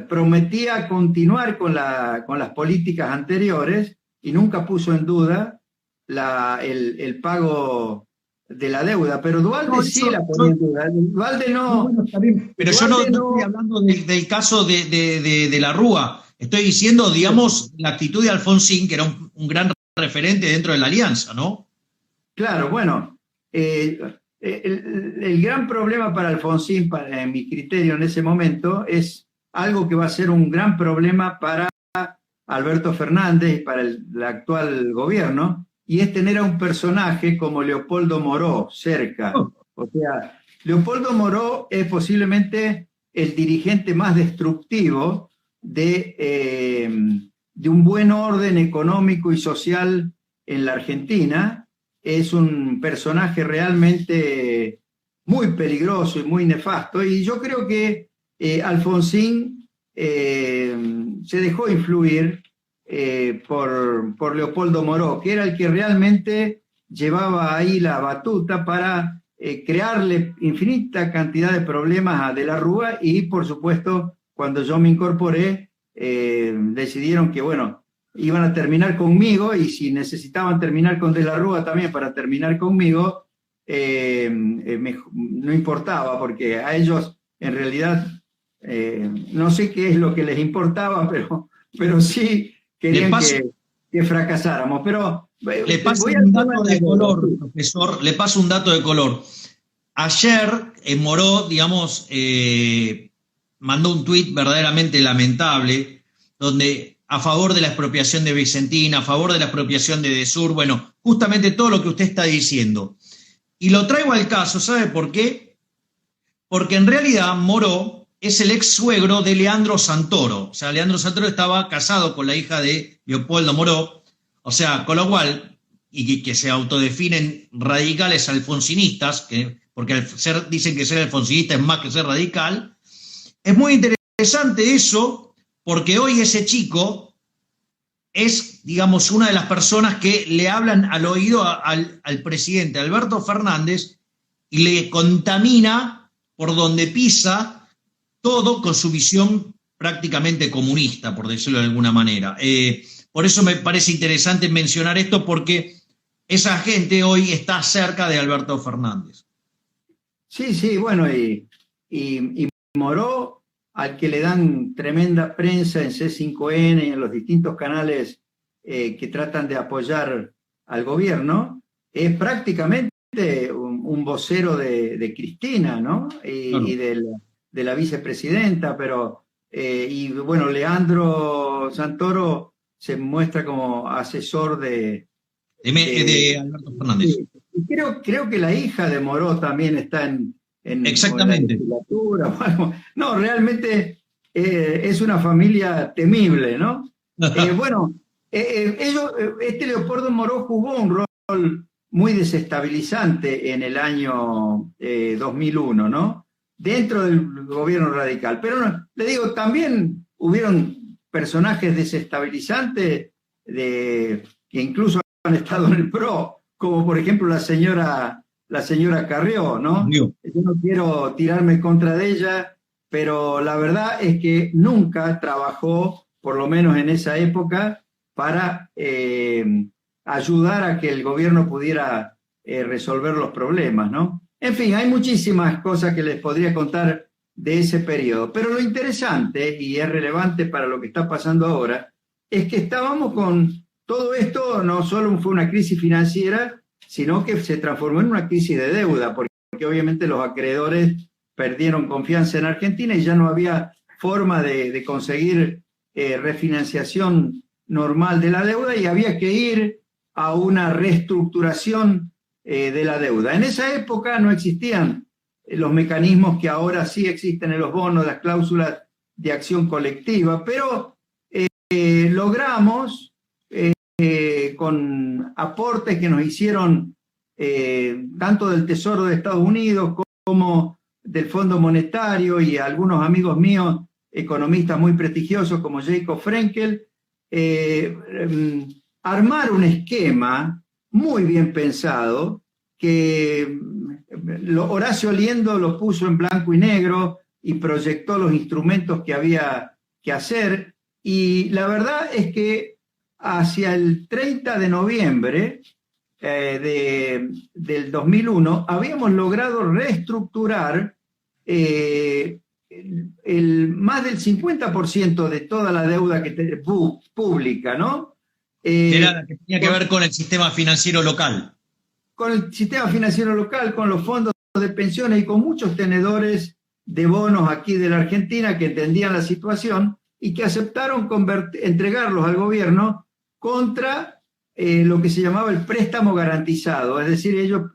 prometía continuar con las políticas anteriores y nunca puso en duda el pago de la deuda, pero Duhalde sí la ponía en duda. Duhalde no. Bueno, está bien, pero Duhalde yo no estoy hablando del caso de la Rúa. Estoy diciendo, digamos, la actitud de Alfonsín, que era un gran referente dentro de la alianza, ¿no? Claro, bueno. El gran problema para Alfonsín, en mi criterio en ese momento, es algo que va a ser un gran problema para Alberto Fernández y para el actual gobierno, y es tener a un personaje como Leopoldo Moró cerca. O sea, Leopoldo Moró es posiblemente el dirigente más destructivo de un buen orden económico y social en la Argentina. Es un personaje realmente muy peligroso y muy nefasto, y yo creo que Alfonsín se dejó influir por Leopoldo Moró, que era el que realmente llevaba ahí la batuta para crearle infinita cantidad de problemas a De la Rúa, y por supuesto cuando yo me incorporé decidieron que bueno, iban a terminar conmigo, y si necesitaban terminar con De la Rúa también para terminar conmigo, no importaba, porque a ellos en realidad no sé qué es lo que les importaba, pero sí querían que fracasáramos. Pero le paso un dato de color, profesor, le paso un dato de color. Ayer Moró, digamos, mandó un tuit verdaderamente lamentable, donde a favor de la expropiación de Vicentín, a favor de la expropiación de Edesur, bueno, justamente todo lo que usted está diciendo. Y lo traigo al caso, ¿sabe por qué? Porque en realidad Moró es el ex suegro de Leandro Santoro. O sea, Leandro Santoro estaba casado con la hija de Leopoldo Moró, o sea, con lo cual, y que se autodefinen radicales alfonsinistas, porque dicen que ser alfonsinista es más que ser radical. Es muy interesante eso, porque hoy ese chico es, digamos, una de las personas que le hablan al oído al presidente Alberto Fernández y le contamina por donde pisa todo con su visión prácticamente comunista, por decirlo de alguna manera. Por eso me parece interesante mencionar esto, porque esa gente hoy está cerca de Alberto Fernández. Sí, bueno, y Moró, al que le dan tremenda prensa en C5N y en los distintos canales que tratan de apoyar al gobierno, es prácticamente un vocero de Cristina, ¿no? Y de la vicepresidenta, pero, y bueno, Leandro Santoro se muestra como asesor de Alberto Fernández. Creo que la hija de Moró también está en exactamente. La legislatura o algo. No, realmente es una familia temible, ¿no? Bueno, este Leopoldo Moró jugó un rol muy desestabilizante en el año 2001, ¿no? Dentro del gobierno radical. Pero le digo, también hubieron personajes desestabilizantes que incluso han estado en el PRO, como por ejemplo la señora Carrió, ¿no? Yo no quiero tirarme contra de ella, pero la verdad es que nunca trabajó, por lo menos en esa época, para ayudar a que el gobierno pudiera resolver los problemas, ¿no? En fin, hay muchísimas cosas que les podría contar de ese periodo, pero lo interesante, y es relevante para lo que está pasando ahora, es que estábamos con todo esto, no solo fue una crisis financiera, sino que se transformó en una crisis de deuda, porque obviamente los acreedores perdieron confianza en Argentina y ya no había forma de conseguir refinanciación normal de la deuda y había que ir a una reestructuración de la deuda. En esa época no existían los mecanismos que ahora sí existen en los bonos, las cláusulas de acción colectiva, pero logramos con aportes que nos hicieron tanto del Tesoro de Estados Unidos como del Fondo Monetario y algunos amigos míos, economistas muy prestigiosos como Jacob Frenkel, armar un esquema muy bien pensado que Horacio Liendo lo puso en blanco y negro y proyectó los instrumentos que había que hacer, y la verdad es que hacia el 30 de noviembre del 2001 habíamos logrado reestructurar más del 50% de toda la deuda pública, ¿no? Era la que tenía que ver con el sistema financiero local. Con el sistema financiero local, con los fondos de pensiones y con muchos tenedores de bonos aquí de la Argentina que entendían la situación y que aceptaron entregarlos al gobierno contra lo que se llamaba el préstamo garantizado. Es decir, ellos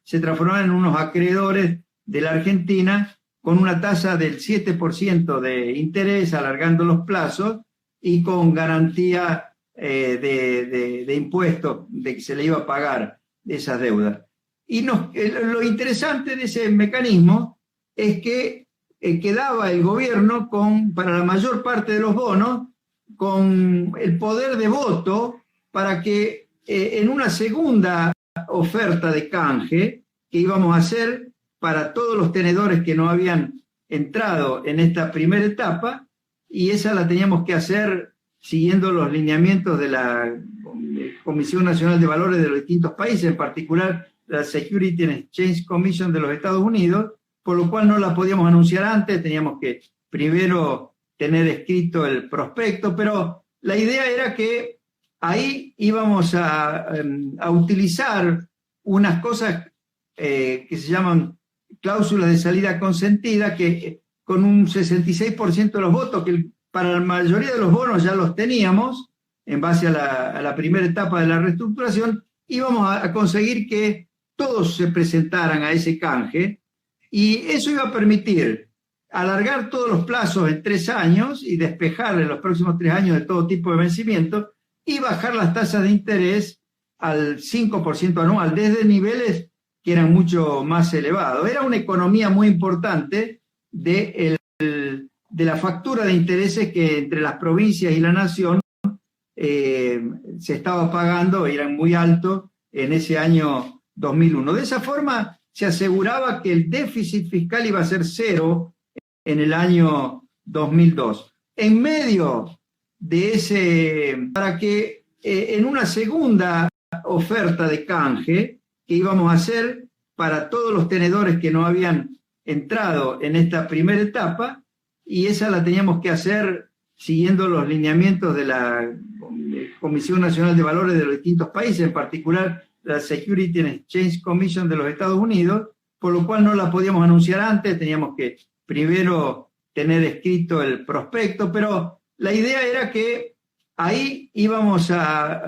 se transformaban en unos acreedores de la Argentina con una tasa del 7% de interés, alargando los plazos y con garantía de impuestos de que se le iba a pagar esas deudas. Y lo interesante de ese mecanismo es que quedaba el gobierno para la mayor parte de los bonos con el poder de voto para que en una segunda oferta de canje que íbamos a hacer para todos los tenedores que no habían entrado en esta primera etapa, y esa la teníamos que hacer siguiendo los lineamientos de la Comisión Nacional de Valores de los distintos países, en particular la Securities and Exchange Commission de los Estados Unidos, por lo cual no la podíamos anunciar antes, teníamos que primero tener escrito el prospecto, pero la idea era que ahí íbamos a utilizar unas cosas que se llaman cláusulas de salida consentida, que con un 66% de los votos, que para la mayoría de los bonos ya los teníamos, en base a la primera etapa de la reestructuración, íbamos a conseguir que todos se presentaran a ese canje, y eso iba a permitir alargar todos los plazos en 3 años y despejar en los próximos 3 años de todo tipo de vencimiento y bajar las tasas de interés al 5% anual, desde niveles que eran mucho más elevados. Era una economía muy importante de la factura de intereses que entre las provincias y la nación se estaba pagando, eran muy altos en ese año 2001. De esa forma se aseguraba que el déficit fiscal iba a ser cero en el año 2002. En medio de para que en una segunda oferta de canje que íbamos a hacer para todos los tenedores que no habían entrado en esta primera etapa, y esa la teníamos que hacer siguiendo los lineamientos de la Comisión Nacional de Valores de los distintos países, en particular la Securities and Exchange Commission de los Estados Unidos, por lo cual no la podíamos anunciar antes, teníamos que primero tener escrito el prospecto, pero la idea era que ahí íbamos a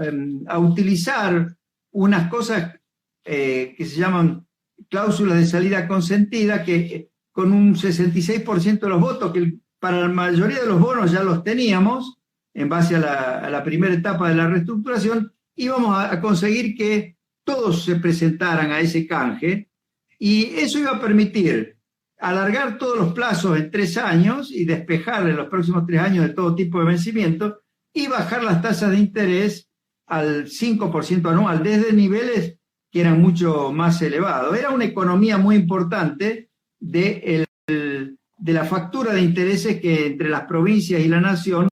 utilizar unas cosas que se llaman cláusulas de salida consentida, que con un 66% de los votos, que para la mayoría de los bonos ya los teníamos, en base a la primera etapa de la reestructuración, íbamos a conseguir que todos se presentaran a ese canje, y eso iba a permitir alargar todos los plazos en 3 años y despejar en los próximos 3 años de todo tipo de vencimiento y bajar las tasas de interés al 5% anual, desde niveles que eran mucho más elevados. Era una economía muy importante de la factura de intereses que entre las provincias y la nación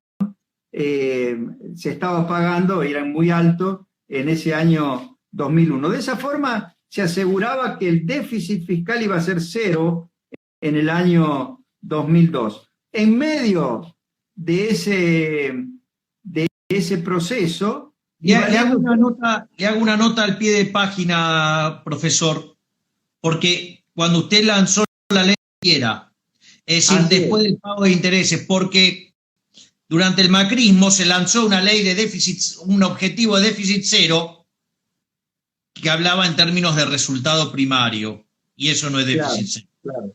se estaba pagando, eran muy altos en ese año 2001. De esa forma se aseguraba que el déficit fiscal iba a ser cero en el año 2002. En medio de ese proceso, Le hago una nota al pie de página, profesor, porque cuando usted lanzó la ley era, es decir, después del pago de intereses, porque durante el macrismo se lanzó una ley de déficit, un objetivo de déficit cero, que hablaba en términos de resultado primario, y eso no es déficit cero.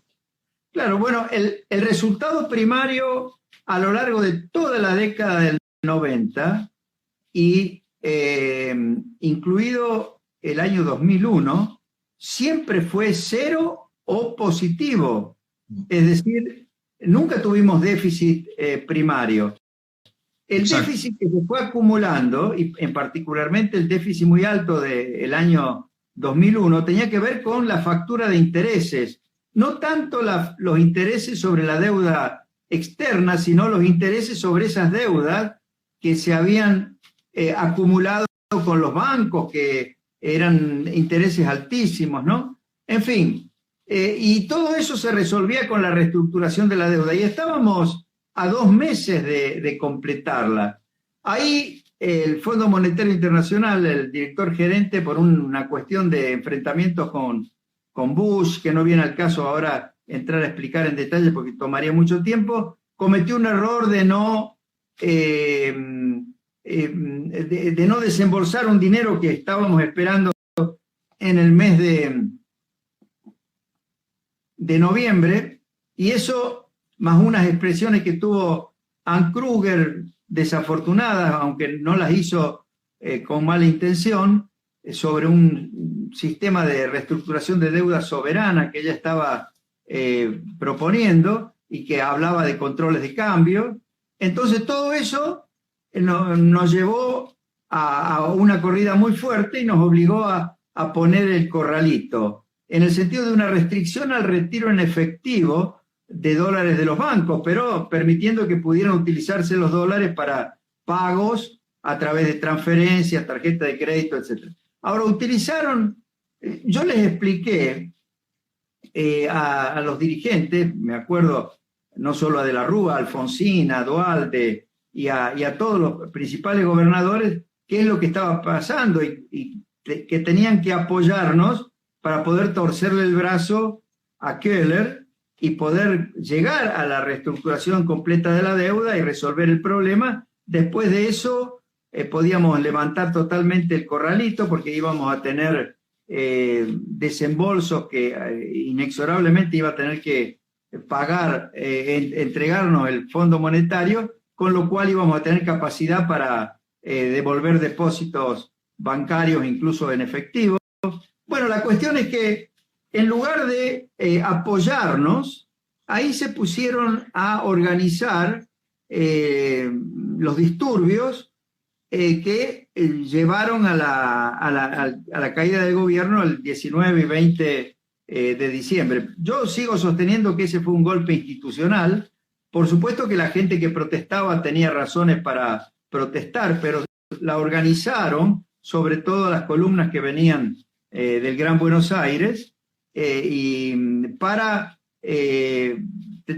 Claro, bueno, el resultado primario a lo largo de toda la década del 90 y incluido el año 2001, siempre fue cero o positivo. Es decir, nunca tuvimos déficit primario. El déficit que se fue acumulando, y en particularmente el déficit muy alto del año 2001, tenía que ver con la factura de intereses. No tanto los intereses sobre la deuda externa, sino los intereses sobre esas deudas que se habían acumulado con los bancos, que eran intereses altísimos, ¿no? En fin, y todo eso se resolvía con la reestructuración de la deuda, y estábamos a 2 meses de completarla. Ahí el Fondo Monetario Internacional, el director gerente, por una cuestión de enfrentamientos con Bush, que no viene al caso ahora entrar a explicar en detalle porque tomaría mucho tiempo, cometió un error de no desembolsar un dinero que estábamos esperando en el mes de noviembre, y eso, más unas expresiones que tuvo Ann Kruger desafortunadas, aunque no las hizo con mala intención, sobre un sistema de reestructuración de deuda soberana que ella estaba proponiendo y que hablaba de controles de cambio. Entonces todo eso nos llevó a una corrida muy fuerte y nos obligó a poner el corralito, en el sentido de una restricción al retiro en efectivo de dólares de los bancos, pero permitiendo que pudieran utilizarse los dólares para pagos a través de transferencias, tarjeta de crédito, etc. Ahora, utilizaron, yo les expliqué a los dirigentes, me acuerdo no solo a De la Rúa, a Alfonsín, a Dualde y a todos los principales gobernadores, qué es lo que estaba pasando y que tenían que apoyarnos para poder torcerle el brazo a Köhler y poder llegar a la reestructuración completa de la deuda y resolver el problema. Después de eso podíamos levantar totalmente el corralito, porque íbamos a tener desembolsos que inexorablemente iba a tener que pagar, entregarnos el Fondo Monetario, con lo cual íbamos a tener capacidad para devolver depósitos bancarios, incluso en efectivo. Bueno, la cuestión es que en lugar de apoyarnos, ahí se pusieron a organizar los disturbios que llevaron a la caída del gobierno el 19 y 20 de diciembre. Yo sigo sosteniendo que ese fue un golpe institucional. Por supuesto que la gente que protestaba tenía razones para protestar, pero la organizaron, sobre todo las columnas que venían del Gran Buenos Aires, y para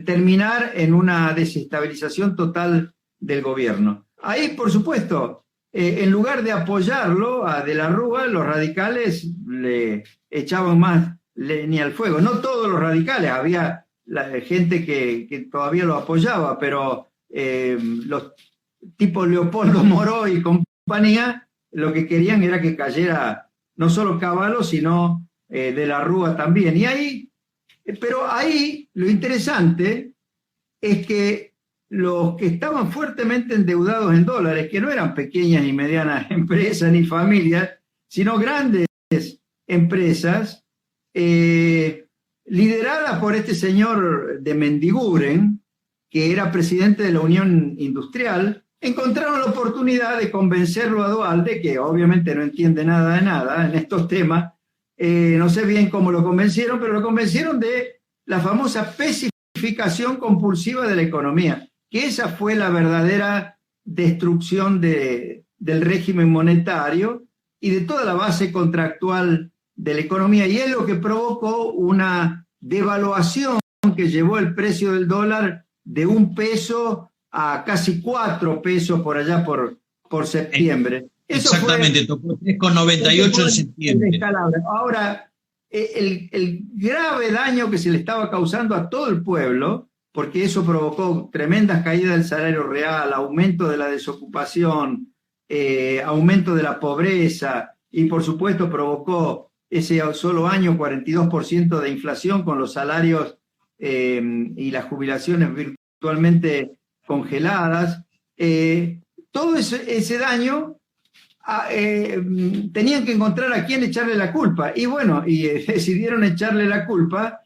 terminar en una desestabilización total del gobierno. Ahí, por supuesto, en lugar de apoyarlo a De la Rúa, los radicales le echaban más leña al fuego. No todos los radicales, había gente que todavía lo apoyaba, pero los tipos Leopoldo Moró y compañía lo que querían era que cayera no solo Cavallo, sino De la Rúa también. Pero ahí lo interesante es que los que estaban fuertemente endeudados en dólares, que no eran pequeñas y medianas empresas ni familias, sino grandes empresas, lideradas por este señor de Mendiguren, que era presidente de la Unión Industrial, encontraron la oportunidad de convencerlo a Dualde, que obviamente no entiende nada de nada en estos temas. No sé bien cómo lo convencieron, pero lo convencieron de la famosa especificación compulsiva de la economía, que esa fue la verdadera destrucción del régimen monetario y de toda la base contractual de la economía, y es lo que provocó una devaluación que llevó el precio del dólar de 1 peso a casi 4 pesos por allá por septiembre. Eso exactamente, fue, tocó 3,98 en el septiembre. descalabro. Ahora, el grave daño que se le estaba causando a todo el pueblo, porque eso provocó tremendas caídas del salario real, aumento de la desocupación, aumento de la pobreza, y por supuesto provocó ese solo año 42% de inflación con los salarios y las jubilaciones virtualmente congeladas. Todo ese daño tenían que encontrar a quién echarle la culpa. Y bueno, decidieron echarle la culpa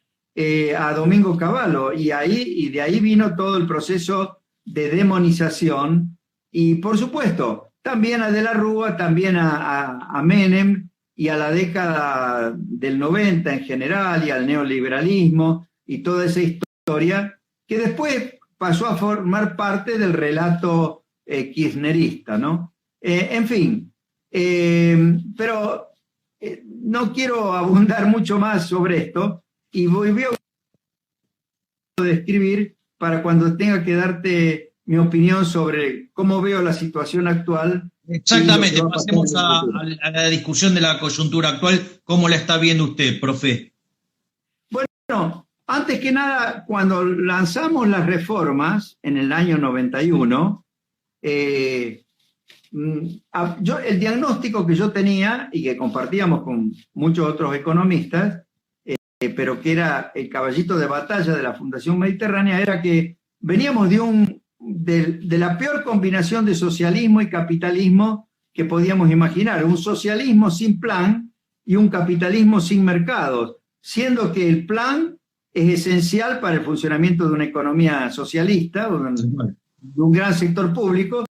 a Domingo Cavallo. Y de ahí vino todo el proceso de demonización. Y por supuesto, también a De la Rúa, también a Menem y a la década del 90 en general y al neoliberalismo y toda esa historia que después pasó a formar parte del relato kirchnerista, ¿no? En fin, pero no quiero abundar mucho más sobre esto y voy a describir para cuando tenga que darte mi opinión sobre cómo veo la situación actual. Exactamente, pasemos a la discusión de la coyuntura actual. ¿Cómo la está viendo usted, profe? Bueno, antes que nada, cuando lanzamos las reformas en el año 91, el diagnóstico que yo tenía y que compartíamos con muchos otros economistas, pero que era el caballito de batalla de la Fundación Mediterránea, era que veníamos de la peor combinación de socialismo y capitalismo que podíamos imaginar, un socialismo sin plan y un capitalismo sin mercados, siendo que el plan es esencial para el funcionamiento de una economía socialista, de un gran sector público,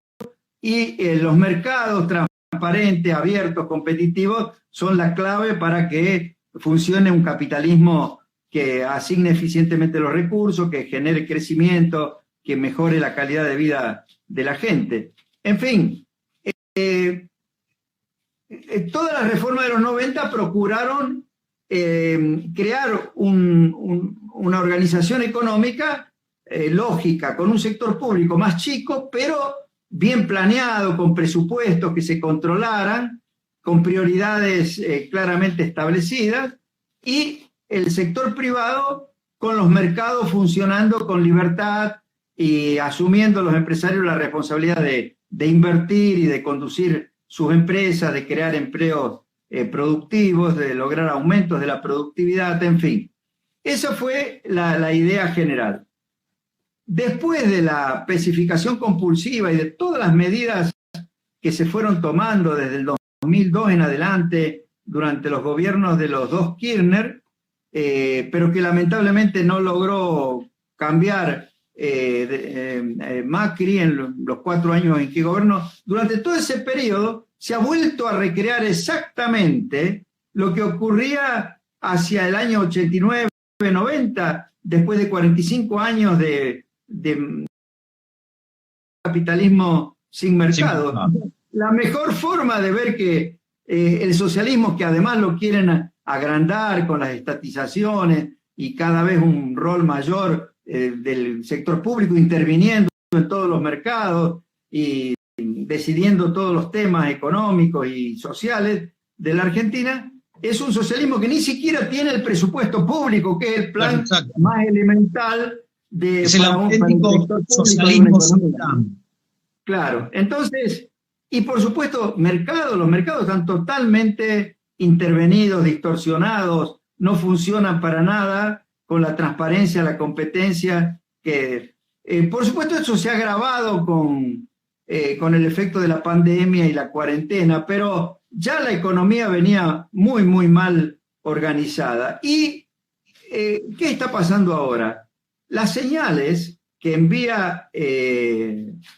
y los mercados transparentes, abiertos, competitivos, son la clave para que funcione un capitalismo que asigne eficientemente los recursos, que genere crecimiento, que mejore la calidad de vida de la gente. En fin, todas las reformas de los 90 procuraron crear una organización económica lógica, con un sector público más chico, pero bien planeado, con presupuestos que se controlaran, con prioridades claramente establecidas, y el sector privado con los mercados funcionando con libertad y asumiendo los empresarios la responsabilidad de invertir y de conducir sus empresas, de crear empleos productivos, de lograr aumentos de la productividad, en fin. Esa fue la idea general. Después de la especificación compulsiva y de todas las medidas que se fueron tomando desde el 2002 en adelante, durante los gobiernos de los dos Kirchner, pero que lamentablemente no logró cambiar Macri en los 4 años en que gobernó, durante todo ese periodo se ha vuelto a recrear exactamente lo que ocurría hacia el año 89-90, después de 45 años de capitalismo sin mercado. Sí. La mejor forma de ver que el socialismo, que además lo quieren agrandar con las estatizaciones y cada vez un rol mayor del sector público interviniendo en todos los mercados y decidiendo todos los temas económicos y sociales de la Argentina, es un socialismo que ni siquiera tiene el presupuesto público, que es el plan más elemental de es el auténtico socialismo sin plan. Claro, entonces, y por supuesto, los mercados están totalmente intervenidos, distorsionados, no funcionan para nada con la transparencia, la competencia, que por supuesto eso se ha agravado con el efecto de la pandemia y la cuarentena, pero ya la economía venía muy, muy mal organizada. ¿Y qué está pasando ahora? Las señales que envía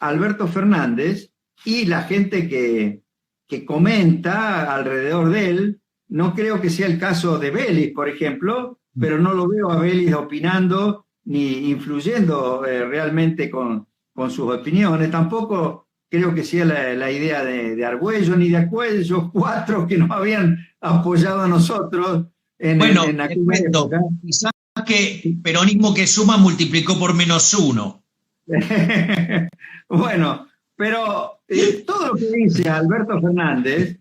Alberto Fernández y la gente que comenta alrededor de él, no creo que sea el caso de Vélez, por ejemplo, pero no lo veo a Vélez opinando ni influyendo realmente con sus opiniones. Tampoco creo que sea la idea de Argüello ni de aquellos 4 que nos habían apoyado a nosotros en aquella época. Quizás que peronismo que suma multiplicó por -1. Bueno, Pero todo lo que dice Alberto Fernández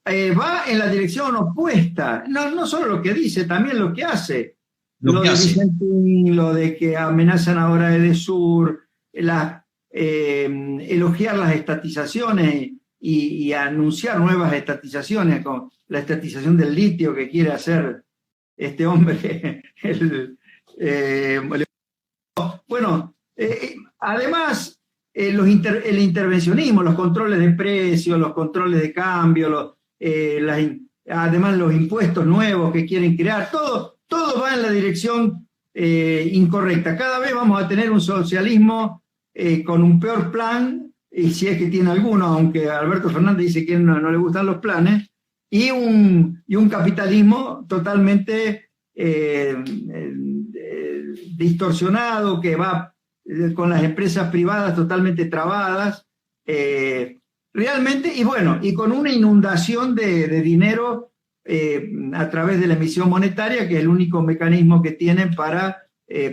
va en la dirección opuesta. No solo lo que dice, también lo que hace. Lo de Vicentín, lo de que amenazan ahora a Edesur, elogiar las estatizaciones y anunciar nuevas estatizaciones, con la estatización del litio que quiere hacer este hombre. Bueno, además, el intervencionismo, los controles de precios, los controles de cambio, además los impuestos nuevos que quieren crear, todo va en la dirección incorrecta. Cada vez vamos a tener un socialismo con un peor plan, y si es que tiene alguno, aunque Alberto Fernández dice que no le gustan los planes, y un capitalismo totalmente distorsionado, que va con las empresas privadas totalmente trabadas, realmente, y con una inundación de dinero a través de la emisión monetaria, que es el único mecanismo que tienen para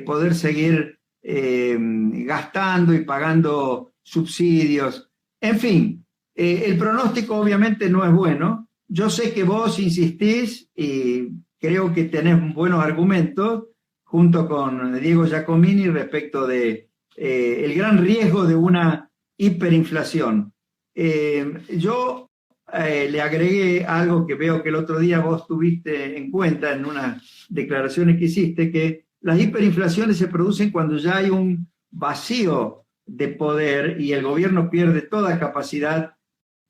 poder seguir gastando y pagando subsidios. En fin, el pronóstico obviamente no es bueno. Yo sé que vos insistís y creo que tenés buenos argumentos junto con Diego Giacomini respecto de el gran riesgo de una hiperinflación. Yo le agregué algo que veo que el otro día vos tuviste en cuenta en unas declaraciones que hiciste, que las hiperinflaciones se producen cuando ya hay un vacío de poder y el gobierno pierde toda capacidad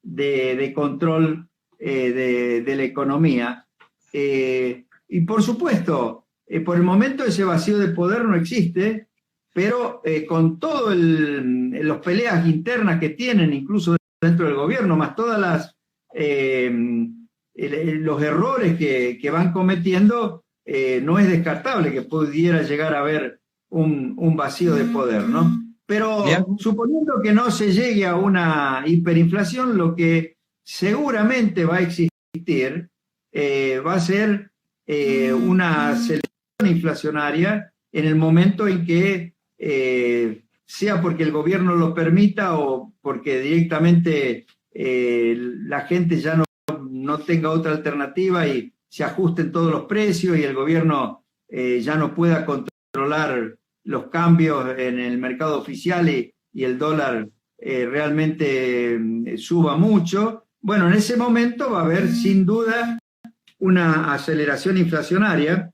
de control de la economía. Y por supuesto, por el momento ese vacío de poder no existe, pero con todas las peleas internas que tienen, incluso dentro del gobierno, más todas los errores que van cometiendo, no es descartable que pudiera llegar a haber un vacío de poder, ¿no? Pero suponiendo que no se llegue a una hiperinflación, lo que seguramente va a existir va a ser una aceleración inflacionaria en el momento en que sea porque el gobierno lo permita o porque directamente la gente ya no tenga otra alternativa y se ajusten todos los precios y el gobierno ya no pueda controlar los cambios en el mercado oficial y el dólar realmente suba mucho. Bueno, en ese momento va a haber sin duda una aceleración inflacionaria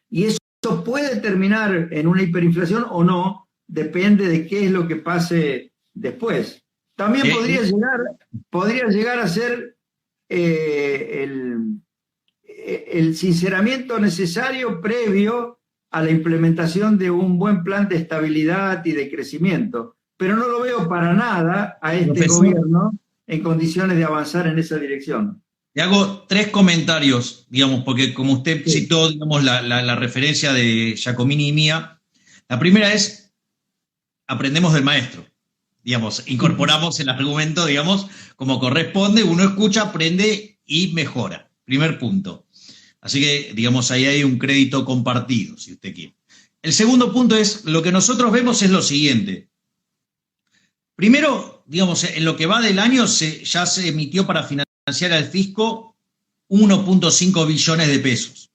y eso puede terminar en una hiperinflación o no, depende de qué es lo que pase después. También podría llegar a ser el sinceramiento necesario previo a la implementación de un buen plan de estabilidad y de crecimiento. Pero no lo veo para nada a este gobierno en condiciones de avanzar en esa dirección. Le hago 3 comentarios, digamos, porque como usted citó, digamos, la referencia de Giacomini y mía, la primera es, aprendemos del maestro, digamos, incorporamos el argumento, digamos, como corresponde, uno escucha, aprende y mejora. Primer punto. Así que, digamos, ahí hay un crédito compartido, si usted quiere. El segundo punto es, lo que nosotros vemos es lo siguiente. Primero, digamos, en lo que va del año ya se emitió para financiar al fisco 1.5 billones de pesos,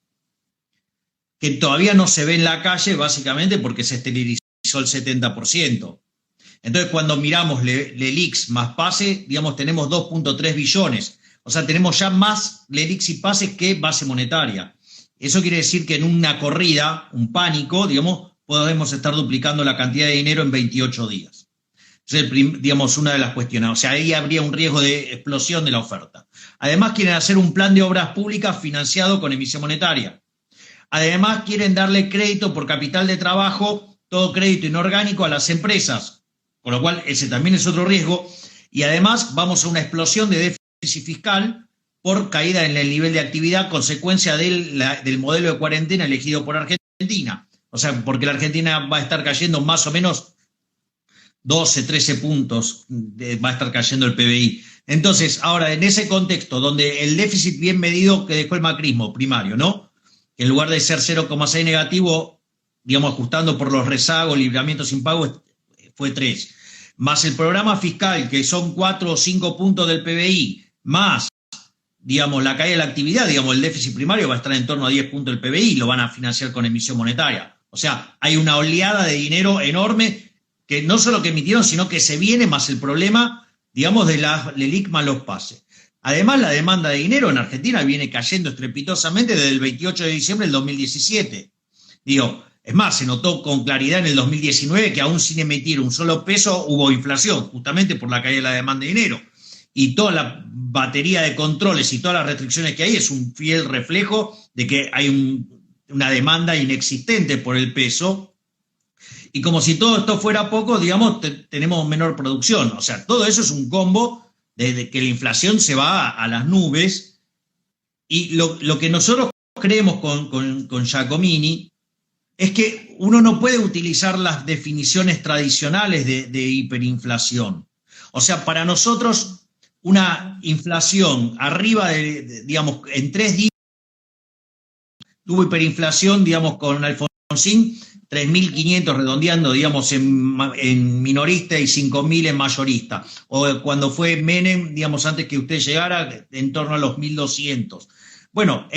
que todavía no se ve en la calle, básicamente porque se esterilizó el 70%. Entonces, cuando miramos LELIQs más PASE, digamos, tenemos 2.3 billones. O sea, tenemos ya más LELIQs y PASEs que base monetaria. Eso quiere decir que en una corrida, un pánico, digamos, podemos estar duplicando la cantidad de dinero en 28 días. Es, digamos, una de las cuestiones. O sea, ahí habría un riesgo de explosión de la oferta. Además, quieren hacer un plan de obras públicas financiado con emisión monetaria. Además, quieren darle crédito por capital de trabajo, todo crédito inorgánico a las empresas, con lo cual ese también es otro riesgo. Y además, vamos a una explosión de déficit fiscal por caída en el nivel de actividad, consecuencia del modelo de cuarentena elegido por Argentina. O sea, porque la Argentina va a estar cayendo más o menos 12, 13 puntos, va a estar cayendo el PBI. Entonces, ahora, en ese contexto, donde el déficit bien medido que dejó el macrismo primario, ¿no? En lugar de ser 0,6 negativo, digamos, ajustando por los rezagos, libramientos sin pago, fue 3. más el programa fiscal, que son 4 o 5 puntos del PBI, más, digamos, la caída de la actividad, digamos, el déficit primario va a estar en torno a 10 puntos del PBI, lo van a financiar con emisión monetaria. O sea, hay una oleada de dinero enorme que no solo que emitieron, sino que se viene más el problema, digamos, del IC más los pases. Además, la demanda de dinero en Argentina viene cayendo estrepitosamente desde el 28 de diciembre del 2017. Digo, es más, se notó con claridad en el 2019 que aún sin emitir un solo peso hubo inflación, justamente por la caída de la demanda de dinero. Y toda la batería de controles y todas las restricciones que hay es un fiel reflejo de que hay una demanda inexistente por el peso. Y como si todo esto fuera poco, digamos, tenemos menor producción. O sea, todo eso es un combo de que la inflación se va a las nubes. Y lo que nosotros creemos con Giacomini es que uno no puede utilizar las definiciones tradicionales de hiperinflación. O sea, para nosotros una inflación arriba digamos, en 3 días, tuvo hiperinflación, digamos, con Alfonsín, 3.500 redondeando, digamos, en minorista y 5.000 en mayorista. O cuando fue Menem, digamos, antes que usted llegara, en torno a los 1.200. Bueno,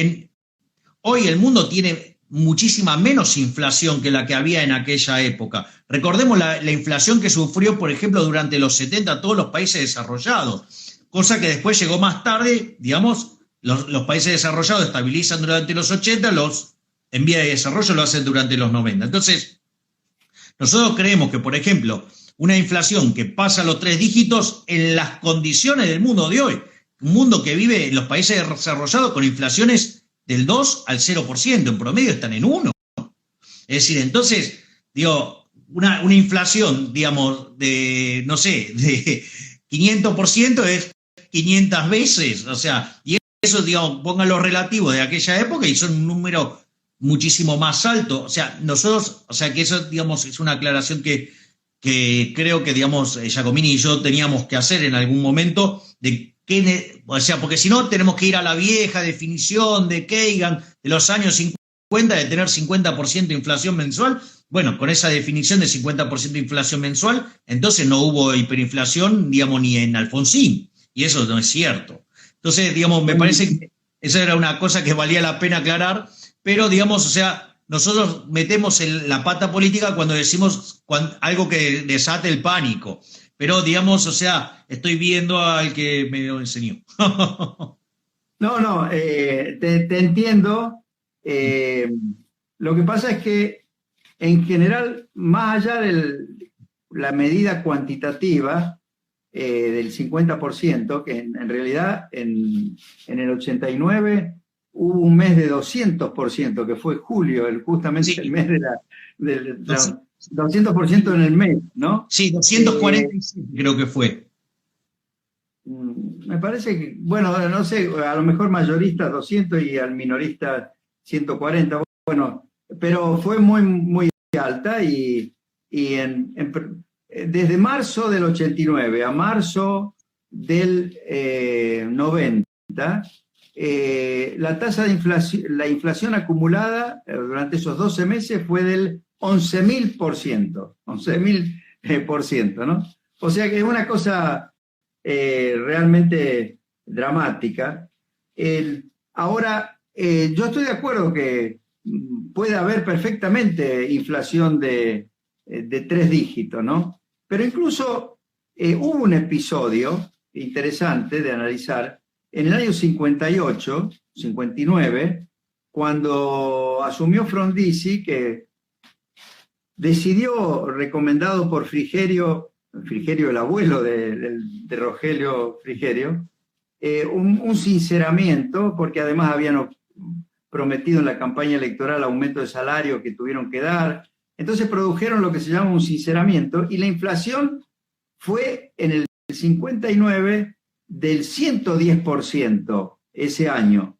hoy el mundo tiene muchísima menos inflación que la que había en aquella época. Recordemos la inflación que sufrió, por ejemplo, durante los 70 todos los países desarrollados, cosa que después llegó más tarde, digamos, los países desarrollados estabilizan durante los 80, los en vía de desarrollo lo hacen durante los 90. Entonces, nosotros creemos que, por ejemplo, una inflación que pasa los 3 dígitos en las condiciones del mundo de hoy, un mundo que vive en los países desarrollados con inflaciones del 2 al 0%, en promedio están en 1. Es decir, entonces, digo, una inflación, digamos, de, no sé, de 500% es 500 veces, o sea, y eso, digamos, pongan los relativos de aquella época y son un número muchísimo más alto. O sea, nosotros, o sea, que eso, digamos, es una aclaración que creo que, digamos, Giacomini y yo teníamos que hacer en algún momento, o sea, porque si no tenemos que ir a la vieja definición de Kagan de los años 50, de tener 50% de inflación mensual. Bueno, con esa definición de 50% de inflación mensual, entonces no hubo hiperinflación, digamos, ni en Alfonsín, y eso no es cierto. Entonces, digamos, me parece que esa era una cosa que valía la pena aclarar, pero, digamos, o sea, nosotros metemos la pata política cuando decimos algo que desate el pánico. Pero, digamos, o sea, estoy viendo al que me lo enseñó. No, te entiendo. Lo que pasa es que, en general, más allá de la medida cuantitativa del 50%, que en realidad en el 89 hubo un mes de 200%, que fue julio, justamente sí, el mes de 200% en el mes, ¿no? Sí, 245 creo que fue. Me parece que, bueno, no sé, a lo mejor mayorista 200 y al minorista 140, bueno, pero fue muy, muy alta y desde marzo del 89 a marzo del 90, la tasa de inflación, la inflación acumulada durante esos 12 meses fue del 11.000%, ¿no? O sea que es una cosa realmente dramática. Ahora, yo estoy de acuerdo que puede haber perfectamente inflación de 3 dígitos, ¿no? Pero incluso hubo un episodio interesante de analizar en el año 58, 59, cuando asumió Frondizi, que decidió, recomendado por Frigerio, el abuelo de Rogelio Frigerio, un sinceramiento, porque además habían prometido en la campaña electoral aumento de salario que tuvieron que dar. Entonces produjeron lo que se llama un sinceramiento y la inflación fue en el 59 del 110% ese año.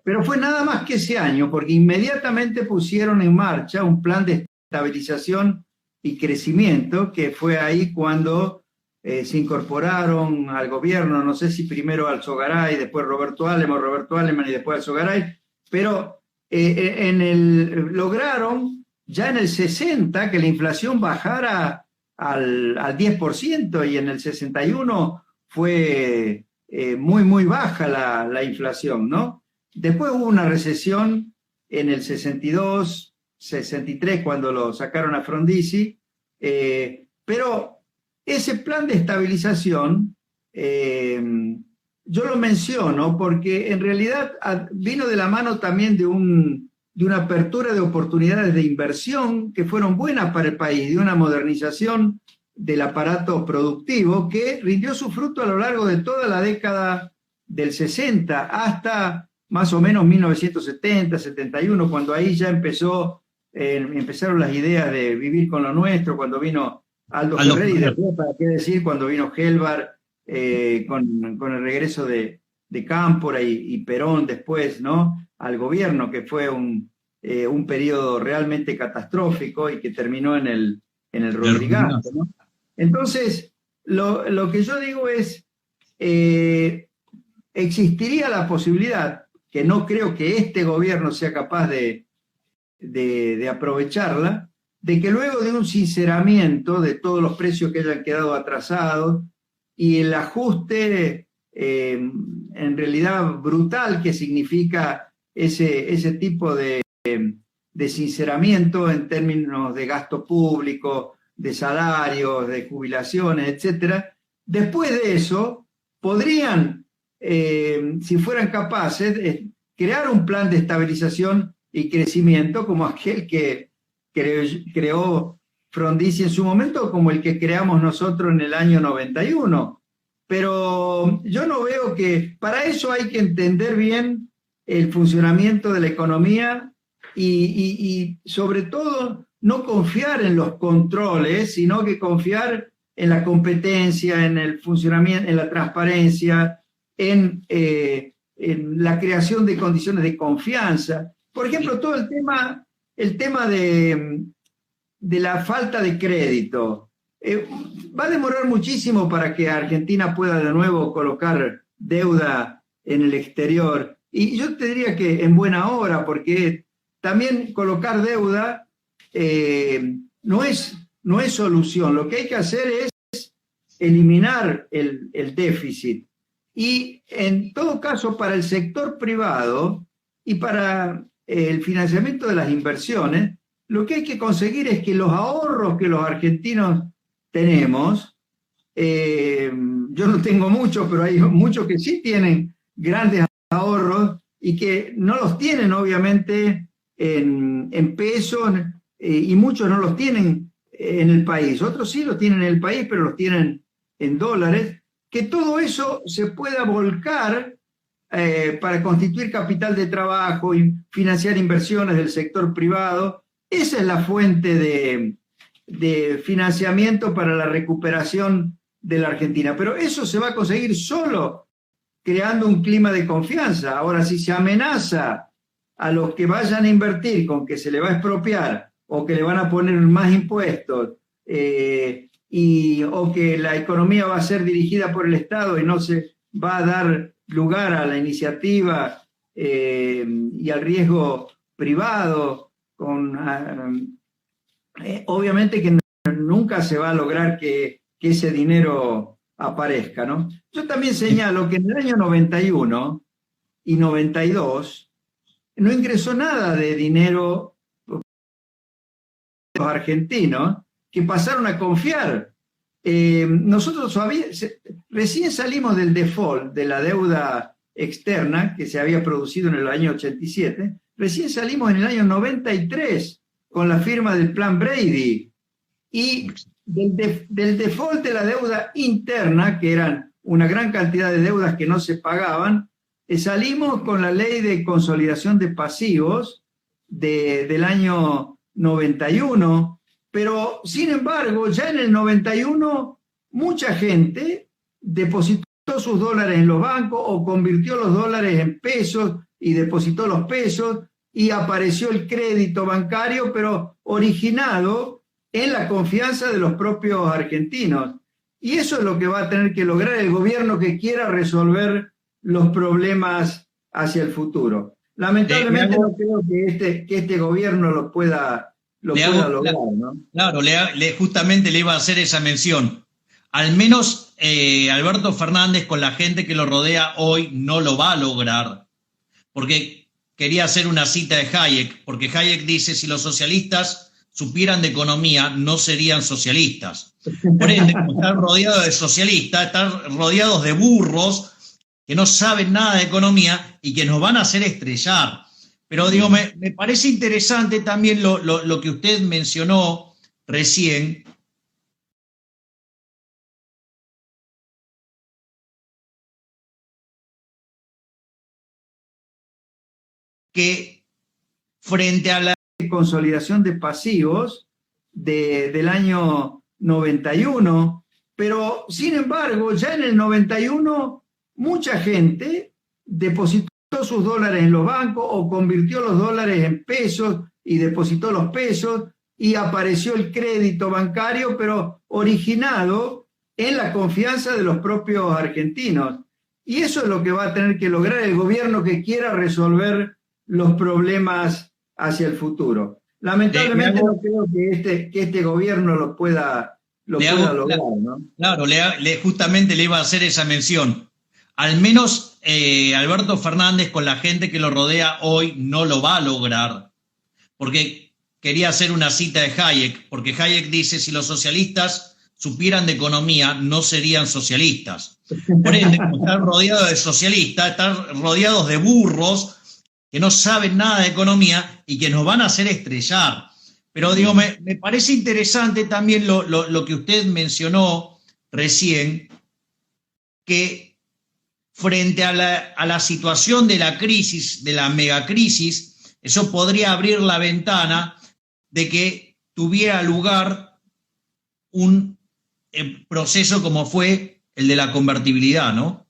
Pero fue nada más que ese año, porque inmediatamente pusieron en marcha un plan de estabilización y crecimiento, que fue ahí cuando se incorporaron al gobierno, no sé si primero Alzogaray, después Roberto Aleman y después Alzogaray, pero lograron ya en el 60 que la inflación bajara al 10% y en el 61 fue muy baja la inflación, ¿no? Después hubo una recesión en el 62, 63, cuando lo sacaron a Frondizi, pero ese plan de estabilización, yo lo menciono porque en realidad vino de la mano también de una apertura de oportunidades de inversión que fueron buenas para el país, de una modernización del aparato productivo que rindió su fruto a lo largo de toda la década del 60 hasta más o menos 1970, 71, cuando ahí ya empezaron las ideas de vivir con lo nuestro, cuando vino Aldo Ferrer, y después, ¿para qué decir?, cuando vino Helvar con el regreso de Cámpora y Perón después, ¿no?, al gobierno, que fue un periodo realmente catastrófico y que terminó en el Rodrigazo, ¿no? Entonces, lo que yo digo es, existiría la posibilidad, que no creo que este gobierno sea capaz de aprovecharla, de que luego de un sinceramiento de todos los precios que hayan quedado atrasados y el ajuste en realidad brutal que significa ese tipo de sinceramiento en términos de gasto público, de salarios, de jubilaciones, etcétera. Después de eso, podrían, si fueran capaces, crear un plan de estabilización y crecimiento como aquel que creó Frondizi en su momento, como el que creamos nosotros en el año 91. Pero yo no veo que, para eso hay que entender bien el funcionamiento de la economía y sobre todo no confiar en los controles, sino que confiar en la competencia, en el funcionamiento, en la transparencia, en la creación de condiciones de confianza. Por ejemplo, todo el tema de la falta de crédito. Va a demorar muchísimo para que Argentina pueda de nuevo colocar deuda en el exterior. Y yo te diría que en buena hora, porque también colocar deuda no es solución. Lo que hay que hacer es eliminar el déficit. Y en todo caso, para el sector privado y para el financiamiento de las inversiones, lo que hay que conseguir es que los ahorros que los argentinos tenemos, yo no tengo muchos, pero hay muchos que sí tienen grandes ahorros y que no los tienen obviamente en pesos, y muchos no los tienen en el país. Otros sí los tienen en el país, pero los tienen en dólares. Que todo eso se pueda volcar para constituir capital de trabajo y financiar inversiones del sector privado. Esa es la fuente de financiamiento para la recuperación de la Argentina. Pero eso se va a conseguir solo creando un clima de confianza. Ahora, si se amenaza a los que vayan a invertir con que se le va a expropiar o que le van a poner más impuestos, o que la economía va a ser dirigida por el Estado y no se va a dar lugar a la iniciativa y al riesgo privado, obviamente que nunca se va a lograr que ese dinero aparezca, ¿no? Yo también señalo que en el año 91 y 92 no ingresó nada de dinero los argentinos, que pasaron a confiar. Nosotros recién salimos del default de la deuda externa que se había producido en el año 87, recién salimos en el año 93 con la firma del Plan Brady, y del default de la deuda interna, que eran una gran cantidad de deudas que no se pagaban, salimos con la ley de consolidación de pasivos del año 91, pero sin embargo ya en el 91 mucha gente depositó sus dólares en los bancos o convirtió los dólares en pesos y depositó los pesos, y apareció el crédito bancario, pero originado en la confianza de los propios argentinos. Y eso es lo que va a tener que lograr el gobierno que quiera resolver los problemas hacia el futuro. Lamentablemente no creo que este gobierno lo pueda lo pueda lograr, ¿no? Claro, justamente le iba a hacer esa mención. Al menos Alberto Fernández con la gente que lo rodea hoy no lo va a lograr, porque quería hacer una cita de Hayek, porque Hayek dice, si los socialistas supieran de economía, no serían socialistas. Por ende, como están rodeados de socialistas, están rodeados de burros que no saben nada de economía y que nos van a hacer estrellar. Pero digo, me parece interesante también lo que usted mencionó recién, que frente a la consolidación de pasivos del año 91, pero sin embargo, ya en el 91 mucha gente depositó sus dólares en los bancos o convirtió los dólares en pesos y depositó los pesos y apareció el crédito bancario, pero originado en la confianza de los propios argentinos. Y eso es lo que va a tener que lograr el gobierno que quiera resolver los problemas hacia el futuro. Lamentablemente no creo que este gobierno lo pueda lograr, ¿no? Claro, justamente le iba a hacer esa mención. Al menos Alberto Fernández con la gente que lo rodea hoy no lo va a lograr, porque quería hacer una cita de Hayek, porque Hayek dice, si los socialistas supieran de economía, no serían socialistas. Por ende, como están rodeados de socialistas, están rodeados de burros que no saben nada de economía y que nos van a hacer estrellar. Pero digo, me parece interesante también lo que usted mencionó recién, que frente a la situación de la crisis, de la megacrisis, eso podría abrir la ventana de que tuviera lugar un proceso como fue el de la convertibilidad, ¿no?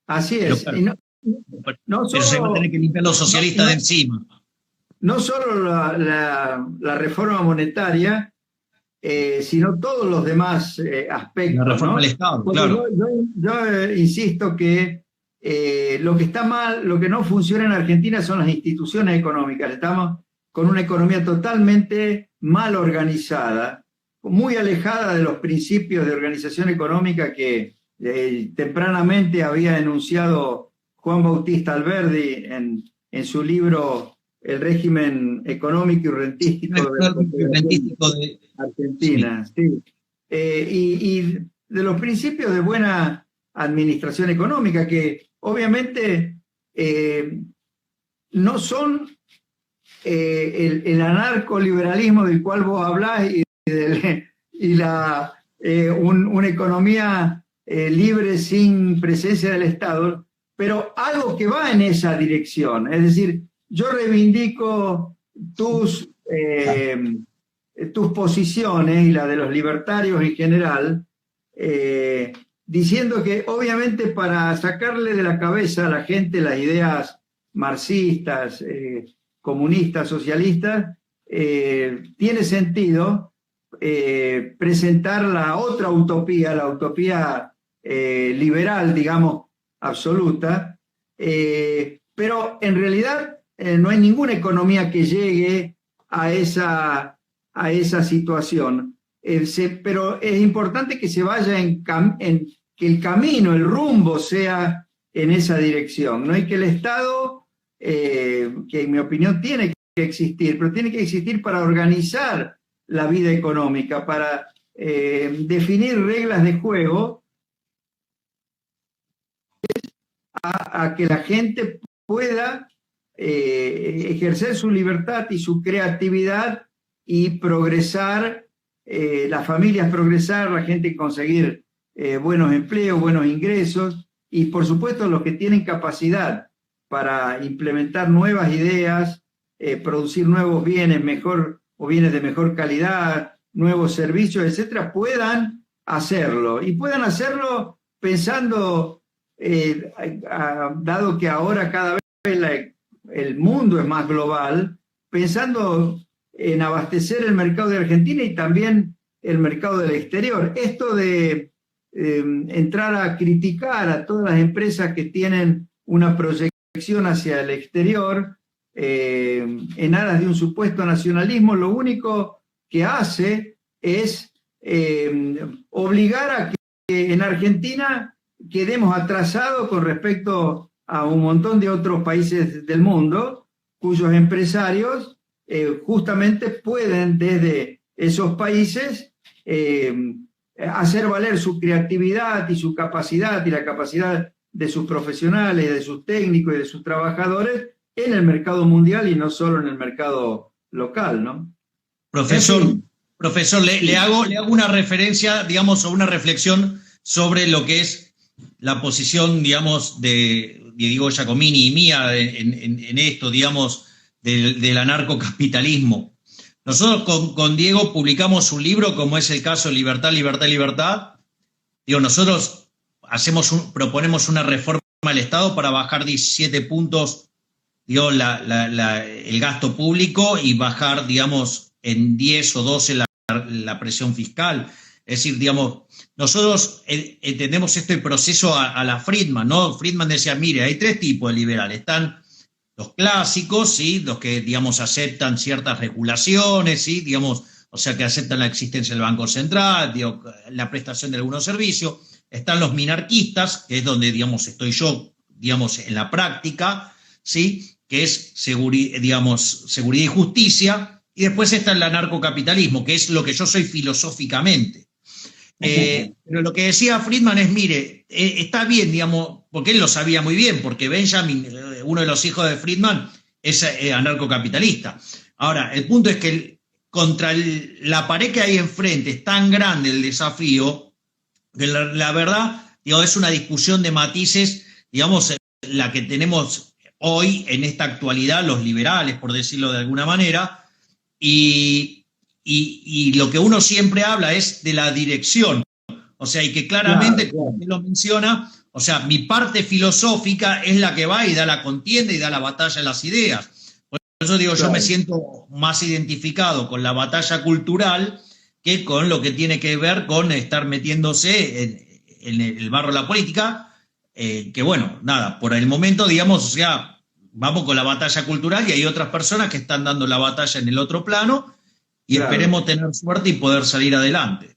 Así es. Pero se van a tener que limpiar los socialistas de encima. No solo la reforma monetaria, sino todos los demás aspectos. La reforma, ¿no?, del Estado, porque claro. Yo insisto que lo que está mal, lo que no funciona en Argentina son las instituciones económicas. Estamos con una economía totalmente mal organizada, muy alejada de los principios de organización económica que tempranamente había enunciado Juan Bautista Alberdi en su libro El régimen económico y rentístico de Argentina. Sí. Y de los principios de buena administración económica, que obviamente no son el anarcoliberalismo del cual vos hablás una economía libre sin presencia del Estado, pero algo que va en esa dirección. Es decir, yo reivindico tus posiciones y la de los libertarios en general, diciendo que obviamente para sacarle de la cabeza a la gente las ideas marxistas, comunistas, socialistas, tiene sentido presentar la otra utopía, la utopía liberal, digamos, absoluta, pero en realidad no hay ninguna economía que llegue a esa situación. Pero es importante que se vaya que el camino, el rumbo sea en esa dirección. No hay que el Estado, que en mi opinión tiene que existir, pero tiene que existir para organizar la vida económica, para definir reglas de juego a que la gente pueda ejercer su libertad y su creatividad y progresar, las familias progresar, la gente conseguir buenos empleos, buenos ingresos y por supuesto los que tienen capacidad para implementar nuevas ideas, producir nuevos bienes bienes de mejor calidad, nuevos servicios, etcétera, puedan hacerlo y puedan hacerlo pensando, dado que ahora cada vez el mundo es más global, pensando en abastecer el mercado de Argentina y también el mercado del exterior. Esto de entrar a criticar a todas las empresas que tienen una proyección hacia el exterior, en aras de un supuesto nacionalismo, lo único que hace es obligar a que en Argentina quedemos atrasados con respecto a un montón de otros países del mundo, cuyos empresarios justamente pueden desde esos países hacer valer su creatividad y su capacidad y la capacidad de sus profesionales, de sus técnicos y de sus trabajadores en el mercado mundial y no solo en el mercado local, ¿no? Profesor, le hago una referencia, digamos, o una reflexión sobre lo que es la posición, digamos, de Diego Giacomini y mía en esto, digamos, del anarcocapitalismo. Nosotros con Diego publicamos un libro, como es el caso Libertad, Libertad, Libertad. Digo, nosotros proponemos una reforma al Estado para bajar 17 puntos, digo, el gasto público y bajar, digamos, en 10 o 12 la presión fiscal. Es decir, digamos, nosotros entendemos este proceso a la Friedman, ¿no? Friedman decía, mire, hay 3 tipos de liberales. Están los clásicos, ¿sí? Los que, digamos, aceptan ciertas regulaciones, ¿sí? Digamos, o sea, que aceptan la existencia del Banco Central, digo, la prestación de algunos servicios. Están los minarquistas, que es donde, digamos, estoy yo, digamos, en la práctica, ¿sí? Que es digamos, seguridad y justicia. Y después está el anarcocapitalismo, que es lo que yo soy filosóficamente. Pero lo que decía Friedman es, mire, está bien, digamos, porque él lo sabía muy bien, porque Benjamin, uno de los hijos de Friedman, es anarcocapitalista. Ahora, el punto es que contra la pared que hay enfrente es tan grande el desafío, que la verdad, digo, es una discusión de matices, digamos, la que tenemos hoy en esta actualidad los liberales, por decirlo de alguna manera, y lo que uno siempre habla es de la dirección. O sea, y que claramente, como usted lo menciona, o sea, mi parte filosófica es la que va y da la contienda y da la batalla de las ideas. Por eso digo, yo me siento más identificado con la batalla cultural que con lo que tiene que ver con estar metiéndose en el barro de la política, que bueno, nada, por el momento, digamos, o sea, vamos con la batalla cultural y hay otras personas que están dando la batalla en el otro plano y esperemos tener suerte y poder salir adelante.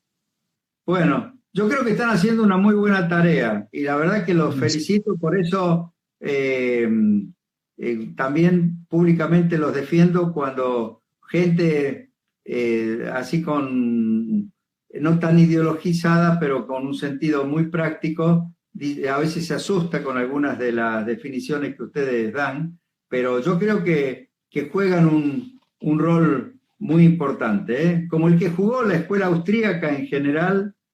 Bueno, yo creo que están haciendo una muy buena tarea y la verdad que los felicito, por eso también públicamente los defiendo cuando gente así no tan ideologizada, pero con un sentido muy práctico, a veces se asusta con algunas de las definiciones que ustedes dan, pero yo creo que juegan un rol muy importante, como el que jugó la escuela austríaca en general